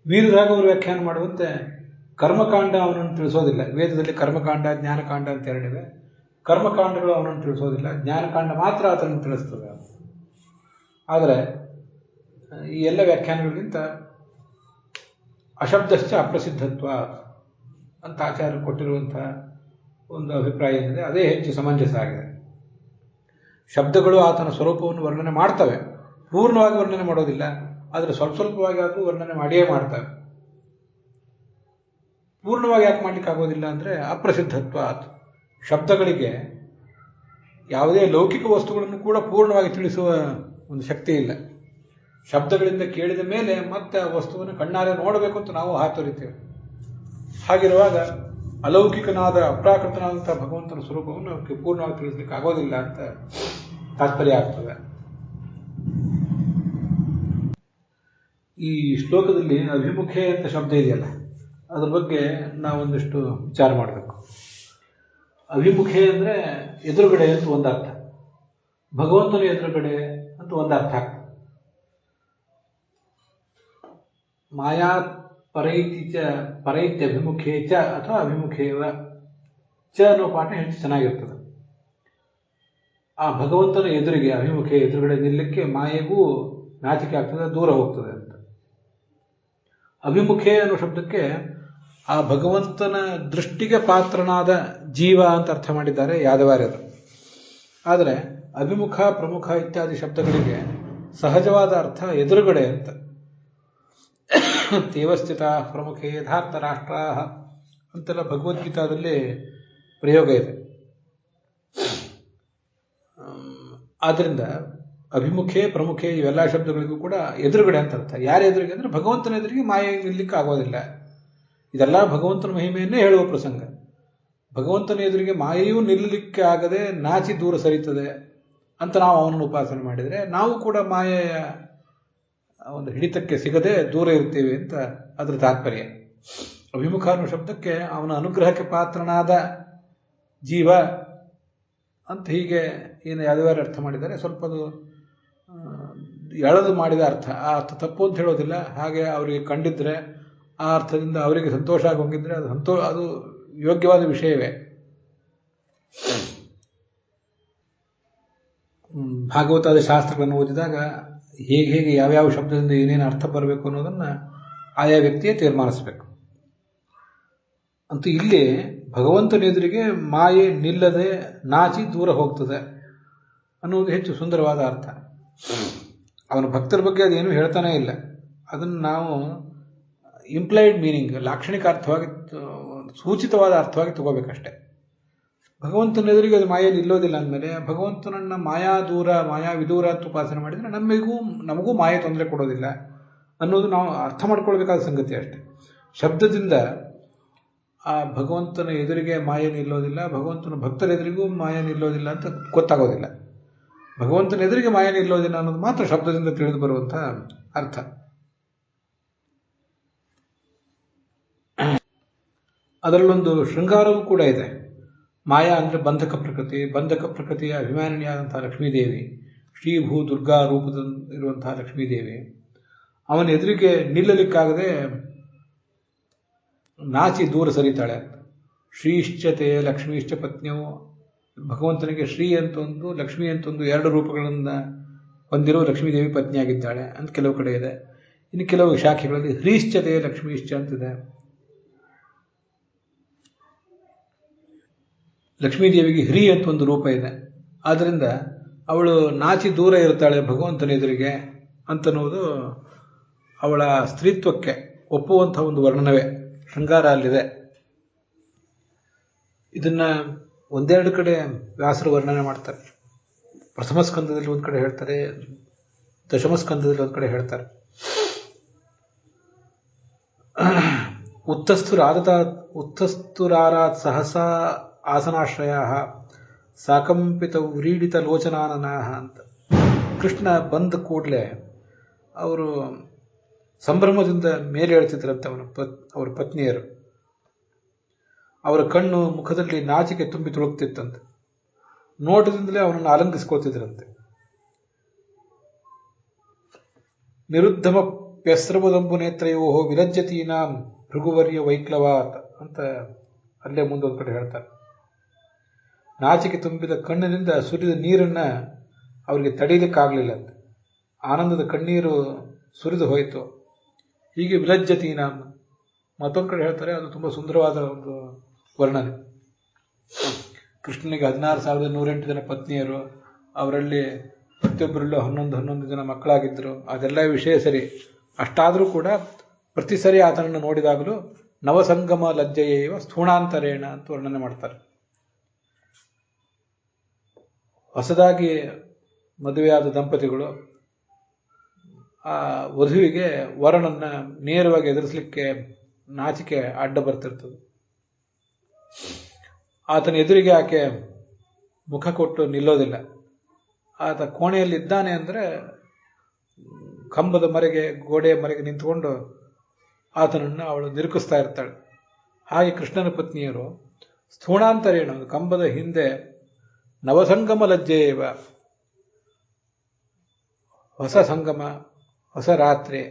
ವೀರರಾಘವರು ವ್ಯಾಖ್ಯಾನ ಮಾಡುವಂತೆ ಕರ್ಮಕಾಂಡ ಅವನನ್ನು ತಿಳಿಸೋದಿಲ್ಲ. ವೇದದಲ್ಲಿ ಕರ್ಮಕಾಂಡ, ಜ್ಞಾನಕಾಂಡ ಅಂತ ಎರಡಿವೆ. ಕರ್ಮಕಾಂಡಗಳು ಅವನನ್ನು ತಿಳಿಸೋದಿಲ್ಲ, ಜ್ಞಾನಕಾಂಡ ಮಾತ್ರ ಆತನನ್ನು ತಿಳಿಸ್ತದೆ. ಆದರೆ ಈ ಎಲ್ಲ ವ್ಯಾಖ್ಯಾನಗಳಿಗಿಂತ ಅಶಬ್ದಶ್ಚ ಅಪ್ರಸಿದ್ಧತ್ವ ಅಂತ ಆಚಾರ್ಯರು ಕೊಟ್ಟಿರುವಂತಹ ಒಂದು ಅಭಿಪ್ರಾಯ ಏನಿದೆ ಅದೇ ಹೆಚ್ಚು ಸಮಂಜಸ ಆಗಿದೆ. ಶಬ್ದಗಳು ಆತನ ಸ್ವರೂಪವನ್ನು ವರ್ಣನೆ ಮಾಡ್ತವೆ, ಪೂರ್ಣವಾಗಿ ವರ್ಣನೆ ಮಾಡೋದಿಲ್ಲ, ಆದರೆ ಸ್ವಲ್ಪ ಸ್ವಲ್ಪವಾಗಿ ಆದರೂ ವರ್ಣನೆ ಮಾಡಿಯೇ ಮಾಡ್ತವೆ. ಪೂರ್ಣವಾಗಿ ಯಾಕೆ ಮಾಡ್ಲಿಕ್ಕೆ ಆಗೋದಿಲ್ಲ ಅಂದರೆ ಅಪ್ರಸಿದ್ಧತ್ವ. ಶಬ್ದಗಳಿಗೆ ಯಾವುದೇ ಲೌಕಿಕ ವಸ್ತುಗಳನ್ನು ಕೂಡ ಪೂರ್ಣವಾಗಿ ತಿಳಿಸುವ ಒಂದು ಶಕ್ತಿ ಇಲ್ಲ. ಶಬ್ದಗಳಿಂದ ಕೇಳಿದ ಮೇಲೆ ಮತ್ತೆ ಆ ವಸ್ತುವನ್ನು ಕಣ್ಣಾರೆ ನೋಡಬೇಕು ಅಂತ ನಾವು ಹಾತೊರಿತೇವೆ. ಹಾಗಿರುವಾಗ ಅಲೌಕಿಕನಾದ ಅಪ್ರಾಕೃತನಾದಂತಹ ಭಗವಂತನ ಸ್ವರೂಪವನ್ನು ಅವಕ್ಕೆ ಪೂರ್ಣವಾಗಿ ತಿಳಿಸ್ಲಿಕ್ಕೆ ಆಗೋದಿಲ್ಲ ಅಂತ ತಾತ್ಪರ್ಯ ಆಗ್ತದೆ. ಈ ಶ್ಲೋಕದಲ್ಲಿ ಅಭಿಮುಖೆ ಅಂತ ಶಬ್ದ ಇದೆಯಲ್ಲ, ಅದ್ರ ಬಗ್ಗೆ ನಾವೊಂದಿಷ್ಟು ವಿಚಾರ ಮಾಡಬೇಕು. ಅಭಿಮುಖೆ ಅಂದರೆ ಎದುರುಗಡೆ ಅಂತ ಒಂದು ಅರ್ಥ, ಭಗವಂತನ ಎದುರುಗಡೆ ಅಂತ ಒಂದು ಅರ್ಥ ಆಗ್ತದೆ. ಮಾಯಾ ಪರೈತ್ಯಭಿಮುಖೇ ಚ ಅಥವಾ ಅಭಿಮುಖೇವ ಚ ಅನ್ನೋ ಪಾಠ ಹೆಚ್ಚು ಚೆನ್ನಾಗಿರ್ತದೆ. ಆ ಭಗವಂತನ ಎದುರಿಗೆ, ಅಭಿಮುಖೆ ಎದುರುಗಡೆ ನಿಲ್ಲಕ್ಕೆ ಮಾಯೆಗೂ ನಾಚಿಕೆ ಆಗ್ತದೆ, ದೂರ ಹೋಗ್ತದೆ ಅಂತ. ಅಭಿಮುಖೆ ಅನ್ನೋ ಶಬ್ದಕ್ಕೆ ಆ ಭಗವಂತನ ದೃಷ್ಟಿಗೆ ಪಾತ್ರನಾದ ಜೀವ ಅಂತ ಅರ್ಥ ಮಾಡಿದ್ದಾರೆ ಯಾದವಾರ್ಯರು. ಆದರೆ ಅಭಿಮುಖ, ಪ್ರಮುಖ ಇತ್ಯಾದಿ ಶಬ್ದಗಳಿಗೆ ಸಹಜವಾದ ಅರ್ಥ ಎದುರುಗಡೆ ಅಂತ. ತೇವಸ್ಥಿತ ಪ್ರಮುಖೇ ಯಥಾರ್ಥ ರಾಷ್ಟ್ರ ಅಂತೆಲ್ಲ ಭಗವದ್ಗೀತಾದಲ್ಲಿ ಪ್ರಯೋಗ ಇದೆ. ಆದ್ದರಿಂದ ಅಭಿಮುಖೆ, ಪ್ರಮುಖೆ ಇವೆಲ್ಲ ಶಬ್ದಗಳಿಗೂ ಕೂಡ ಎದುರುಗಡೆ ಅಂತ ಅರ್ಥ. ಯಾರ ಎದುರಿಗೆ ಅಂದರೆ ಭಗವಂತನ ಎದುರಿಗೆ ಮಾಯೆ ನಿಲ್ಲಕ್ಕೆ ಆಗೋದಿಲ್ಲ. ಇದೆಲ್ಲ ಭಗವಂತನ ಮಹಿಮೆಯನ್ನೇ ಹೇಳುವ ಪ್ರಸಂಗ. ಭಗವಂತನ ಎದುರಿಗೆ ಮಾಯೆಯೂ ನಿಲ್ಲಲಿಕ್ಕೆ ಆಗದೆ ನಾಚಿ ದೂರ ಸರಿತದೆ ಅಂತ ನಾವು ಅವನನ್ನು ಉಪಾಸನೆ ಮಾಡಿದರೆ ನಾವು ಕೂಡ ಮಾಯೆಯ ಒಂದು ಹಿಡಿತಕ್ಕೆ ಸಿಗದೆ ದೂರ ಇರ್ತೀವಿ ಅಂತ ಅದರ ತಾತ್ಪರ್ಯ. ಅಭಿಮುಖ ಅನ್ನೋ ಶಬ್ದಕ್ಕೆ ಅವನ ಅನುಗ್ರಹಕ್ಕೆ ಪಾತ್ರನಾದ ಜೀವ ಅಂತ ಹೀಗೆ ಏನು ಯಾವ್ದಾರು ಅರ್ಥ ಮಾಡಿದ್ದಾರೆ. ಸ್ವಲ್ಪ ಅದು ಎಳೆದು ಮಾಡಿದ ಅರ್ಥ. ಆ ಅರ್ಥ ತಪ್ಪು ಅಂತ ಹೇಳೋದಿಲ್ಲ. ಹಾಗೆ ಅವರಿಗೆ ಕಂಡಿದ್ರೆ, ಆ ಅರ್ಥದಿಂದ ಅವರಿಗೆ ಸಂತೋಷ ಆಗಿ ಹೋಗಿದ್ರೆ ಅದು ಯೋಗ್ಯವಾದ ವಿಷಯವೇ. ಭಾಗವತಾದ ಶಾಸ್ತ್ರಗಳನ್ನು ಓದಿದಾಗ ಹೇಗೆ ಯಾವ್ಯಾವ ಶಬ್ದದಿಂದ ಏನೇನು ಅರ್ಥ ಬರಬೇಕು ಅನ್ನೋದನ್ನು ಆಯಾ ವ್ಯಕ್ತಿಯೇ ತೀರ್ಮಾನಿಸಬೇಕು. ಅಂತೂ ಇಲ್ಲಿ ಭಗವಂತನ ಎದುರಿಗೆ ಮಾಯೆ ನಿಲ್ಲದೆ ನಾಚಿ ದೂರ ಹೋಗ್ತದೆ ಅನ್ನೋದು ಹೆಚ್ಚು ಸುಂದರವಾದ ಅರ್ಥ. ಅವನ ಭಕ್ತರ ಬಗ್ಗೆ ಅದೇನು ಹೇಳ್ತಾನೇ ಇಲ್ಲ. ಅದನ್ನು ನಾವು ಇಂಪ್ಲೈಡ್ ಮೀನಿಂಗ್, ಲಾಕ್ಷಣಿಕ ಅರ್ಥವಾಗಿ, ಸೂಚಿತವಾದ ಅರ್ಥವಾಗಿ ತಗೋಬೇಕಷ್ಟೆ. ಭಗವಂತನ ಎದುರಿಗೆ ಅದು ಮಾಯೆ ನಿಲ್ಲೋದಿಲ್ಲ ಅಂದಮೇಲೆ ಭಗವಂತನನ್ನ ಮಾಯಾ ವಿದೂರ ಅಂತ ಉಪಾಸನೆ ಮಾಡಿದರೆ ನಮಗೂ ಮಾಯೆ ತೊಂದರೆ ಕೊಡೋದಿಲ್ಲ ಅನ್ನೋದು ನಾವು ಅರ್ಥ ಮಾಡ್ಕೊಳ್ಬೇಕಾದ ಸಂಗತಿ ಅಷ್ಟೆ. ಶಬ್ದದಿಂದ ಆ ಭಗವಂತನ ಎದುರಿಗೆ ಮಾಯೆ ನಿಲ್ಲೋದಿಲ್ಲ, ಭಗವಂತನ ಭಕ್ತರ ಎದುರಿಗೂ ಮಾಯೆ ನಿಲ್ಲೋದಿಲ್ಲ ಅಂತ ಗೊತ್ತಾಗೋದಿಲ್ಲ. ಭಗವಂತನ ಎದುರಿಗೆ ಮಾಯೆ ನಿಲ್ಲೋದಿಲ್ಲ ಅನ್ನೋದು ಮಾತ್ರ ಶಬ್ದದಿಂದ ತಿಳಿದು ಬರುವಂಥ ಅರ್ಥ. ಅದರಲ್ಲೊಂದು ಶೃಂಗಾರವೂ ಕೂಡ ಇದೆ. ಮಾಯಾ ಅಂದರೆ ಬಂಧಕ ಪ್ರಕೃತಿಯ ಅಭಿಮಾನಿಯಾದಂತಹ ಲಕ್ಷ್ಮೀದೇವಿ, ಶ್ರೀಭೂ ದುರ್ಗಾ ರೂಪದ ಇರುವಂತಹ ಲಕ್ಷ್ಮೀದೇವಿ ಅವನ ಎದುರಿಗೆ ನಿಲ್ಲಲಿಕ್ಕಾಗದೆ ನಾಚಿ ದೂರ ಸರಿತಾಳೆ ಅಂತ. ಶ್ರೀಶ್ಚತೆ ಲಕ್ಷ್ಮೀಶ್ಚ ಪತ್ನಿಯು, ಭಗವಂತನಿಗೆ ಶ್ರೀ ಅಂತೊಂದು, ಲಕ್ಷ್ಮಿ ಅಂತೊಂದು ಎರಡು ರೂಪಗಳನ್ನು ಹೊಂದಿರುವ ಲಕ್ಷ್ಮೀದೇವಿ ಪತ್ನಿಯಾಗಿದ್ದಾಳೆ ಅಂತ ಕೆಲವು ಕಡೆ ಇದೆ. ಇನ್ನು ಕೆಲವು ಶಾಖೆಗಳಲ್ಲಿ ಹ್ರೀಶ್ಚತೆ ಲಕ್ಷ್ಮೀಶ್ಚ ಅಂತಿದೆ. ಲಕ್ಷ್ಮೀದೇವಿಗೆ ಹ್ರೀ ಅಂತ ಒಂದು ರೂಪ ಇದೆ. ಆದ್ದರಿಂದ ಅವಳು ನಾಚಿ ದೂರ ಇರ್ತಾಳೆ ಭಗವಂತನ ಎದುರಿಗೆ ಅಂತನ್ನುವುದು ಅವಳ ಸ್ತ್ರೀತ್ವಕ್ಕೆ ಒಪ್ಪುವಂಥ ಒಂದು ವರ್ಣನವೇ. ಶೃಂಗಾರ ಅಲ್ಲಿದೆ. ಇದನ್ನ ಒಂದೆರಡು ಕಡೆ ವ್ಯಾಸರು ವರ್ಣನೆ ಮಾಡ್ತಾರೆ. ಪ್ರಥಮ ಸ್ಕಂದದಲ್ಲಿ ಒಂದು ಕಡೆ ಹೇಳ್ತಾರೆ, ದಶಮ ಸ್ಕಂದದಲ್ಲಿ ಒಂದು ಕಡೆ ಹೇಳ್ತಾರೆ. ಉತ್ತಸ್ತುರಾರಾತ್ ಸಹಸಾ ಆಸನಾಶ್ರಯ ಸಾಕಂಪಿತ ವ್ರೀಡಿತ ಲೋಚನಾನನಾಹ ಅಂತ. ಕೃಷ್ಣ ಬಂದ ಕೂಡಲೇ ಅವರು ಸಂಭ್ರಮದಿಂದ ಮೇಲೆ ಹೇಳ್ತಿದ್ರಂತೆ ಅವರ ಪತ್ನಿಯರು. ಅವರ ಕಣ್ಣು ಮುಖದಲ್ಲಿ ನಾಚಿಕೆ ತುಂಬಿ ತುಳುಕ್ತಿತ್ತಂತೆ. ನೋಟದಿಂದಲೇ ಅವನನ್ನು ಆಲಂಗಿಸ್ಕೊಳ್ತಿದ್ರಂತೆ. ನಿರುದ್ಧಮಪ್ಯಸ್ರವದಂಬು ನೇತ್ರಯೋ ವಿಲಜ್ಜತೀನಾಂ ಭೃಗುವರ್ಯ ವೈಕ್ಲವಾತ್ ಅಂತ ಅಲ್ಲೇ ಮುಂದೊಂದು ಕಡೆ ಹೇಳ್ತಾರೆ. ನಾಚಿಕೆ ತುಂಬಿದ ಕಣ್ಣಿನಿಂದ ಸುರಿದ ನೀರನ್ನ ಅವರಿಗೆ ತಡೀಲಿಕ್ಕಾಗಲಿಲ್ಲ ಅಂತ. ಆನಂದದ ಕಣ್ಣೀರು ಸುರಿದು ಹೋಯಿತು. ಹೀಗೆ ವಿಲಜ್ಜತೀನಾಂ ಮತ್ತೊಂದು ಕಡೆ ಹೇಳ್ತಾರೆ. ಅದು ತುಂಬ ಸುಂದರವಾದ ಒಂದು ವರ್ಣನೆ. ಕೃಷ್ಣನಿಗೆ 16,108 ಜನ ಪತ್ನಿಯರು, ಅವರಲ್ಲಿ ಪ್ರತಿಯೊಬ್ಬರಲ್ಲೂ 11 ಜನ ಮಕ್ಕಳಾಗಿದ್ದರು. ಅದೆಲ್ಲ ವಿಷಯ ಸರಿ. ಅಷ್ಟಾದರೂ ಕೂಡ ಪ್ರತಿ ಸರಿ ಆತನನ್ನು ನೋಡಿದಾಗಲೂ ನವಸಂಗಮ ಲಜ್ಜೆಯೇವ ಸ್ಥೂಣಾಂತರೇಣ ಅಂತ ವರ್ಣನೆ ಮಾಡ್ತಾರೆ. ಹೊಸದಾಗಿ ಮದುವೆಯಾದ ದಂಪತಿಗಳು ಆ ವಧುವಿಗೆ ವರನನ್ನ ನೇರವಾಗಿ ಎದುರಿಸಲಿಕ್ಕೆ ನಾಚಿಕೆ ಅಡ್ಡ ಬರ್ತಿರ್ತದೆ. ಆತನ ಎದುರಿಗೆ ಆಕೆ ಮುಖ ಕೊಟ್ಟು ನಿಲ್ಲೋದಿಲ್ಲ. ಆತ ಕೋಣೆಯಲ್ಲಿದ್ದಾನೆ ಅಂದರೆ ಕಂಬದ ಮರೆಗೆ, ಗೋಡೆಯ ಮರೆಗೆ ನಿಂತುಕೊಂಡು ಆತನನ್ನು ಅವಳು ನಿರುಕಿಸ್ತಾ ಇರ್ತಾಳೆ. ಹಾಗೆ ಕೃಷ್ಣನ ಪತ್ನಿಯರು ಸ್ಥೂಣಾಂತರೇಣ, ಕಂಬದ ಹಿಂದೆ ನವಸಂಗಮ ಲಜ್ಜೆಯೇವ, ಹೊಸ ಸಂಗಮ, ಹೊಸ ರಾತ್ರಿ,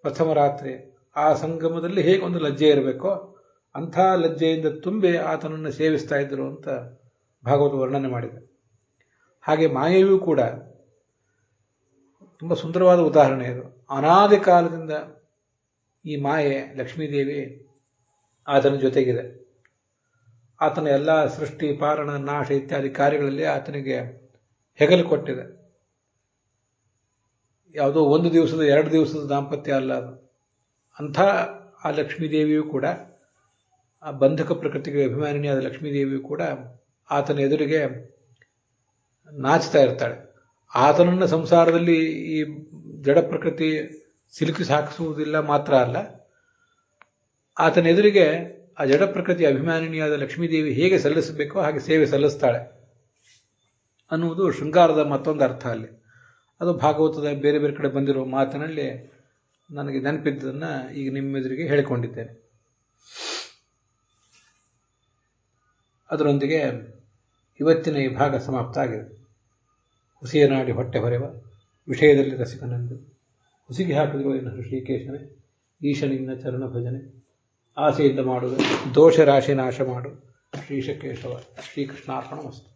ಪ್ರಥಮ ರಾತ್ರಿ, ಆ ಸಂಗಮದಲ್ಲಿ ಹೇಗೆ ಒಂದು ಲಜ್ಜೆ ಇರಬೇಕೋ ಅಂಥ ಲಜ್ಜೆಯಿಂದ ತುಂಬಿ ಆತನನ್ನು ಸೇವಿಸ್ತಾ ಇದ್ದರು ಅಂತ ಭಾಗವತ ವರ್ಣನೆ ಮಾಡಿದೆ. ಹಾಗೆ ಮಾಯೆಯೂ ಕೂಡ ತುಂಬ ಸುಂದರವಾದ ಉದಾಹರಣೆ ಇದು. ಅನಾದಿ ಕಾಲದಿಂದ ಈ ಮಾಯೆ ಲಕ್ಷ್ಮೀದೇವಿ ಆತನ ಜೊತೆಗಿದೆ. ಆತನ ಎಲ್ಲ ಸೃಷ್ಟಿ, ಪಾಲನ, ನಾಶ ಇತ್ಯಾದಿ ಕಾರ್ಯಗಳಲ್ಲಿ ಆತನಿಗೆ ಹೆಗಲು ಕೊಟ್ಟಿದೆ. ಯಾವುದೋ ಒಂದು ದಿವಸದ 2 ದಿವಸದ ದಾಂಪತ್ಯ ಅಲ್ಲ ಅದು. ಅಂಥ ಆ ಲಕ್ಷ್ಮೀದೇವಿಯೂ ಕೂಡ, ಆ ಬಂಧಕ ಪ್ರಕೃತಿಗೆ ಅಭಿಮಾನಿನಿಯಾದ ಲಕ್ಷ್ಮೀದೇವಿಯೂ ಕೂಡ ಆತನ ಎದುರಿಗೆ ನಾಚ್ತಾ ಇರ್ತಾಳೆ. ಆತನನ್ನು ಸಂಸಾರದಲ್ಲಿ ಈ ಜಡ ಪ್ರಕೃತಿ ಸಿಲುಕಿ ಸಾಕಿಸುವುದಿಲ್ಲ ಮಾತ್ರ ಅಲ್ಲ, ಆತನ ಎದುರಿಗೆ ಆ ಜಡ ಪ್ರಕೃತಿ ಅಭಿಮಾನಿನಿಯಾದ ಲಕ್ಷ್ಮೀದೇವಿ ಹೇಗೆ ಸಲ್ಲಿಸಬೇಕೋ ಹಾಗೆ ಸೇವೆ ಸಲ್ಲಿಸ್ತಾಳೆ ಅನ್ನುವುದು ಶೃಂಗಾರದ ಮತ್ತೊಂದು ಅರ್ಥ ಅಲ್ಲಿ. ಅದು ಭಾಗವತದ ಬೇರೆ ಬೇರೆ ಕಡೆ ಬಂದಿರುವ ಮಾತಿನಲ್ಲಿ ನನಗೆ ನೆನಪಿದ್ದನ್ನು ಈಗ ನಿಮ್ಮ ಎದುರಿಗೆ ಹೇಳಿಕೊಂಡಿದ್ದೇನೆ. ಅದರೊಂದಿಗೆ ಇವತ್ತಿನ ಈ ಭಾಗ ಸಮಾಪ್ತ ಆಗಿದೆ. ಹುಸಿಯ ನಾಡಿ ಹೊಟ್ಟೆ ಹೊರೆವ ವಿಷಯದಲ್ಲಿ ರಸಿಕನೆಂದು ಹುಸಿಗೆ ಹಾಕಿರುವ ಎನ್ನ ಶ್ರೀಕೇಶನೇ, ಈಶನಿನ್ನ ಚರಣ ಭಜನೆ ಆಸೆಯಿಂದ ಮಾಡುವ ದೋಷ ರಾಶಿ ನಾಶ ಮಾಡು ಶ್ರೀಶಕೇಶವ. ಶ್ರೀಕೃಷ್ಣಾರ್ಪಣ ವಸ್ತು.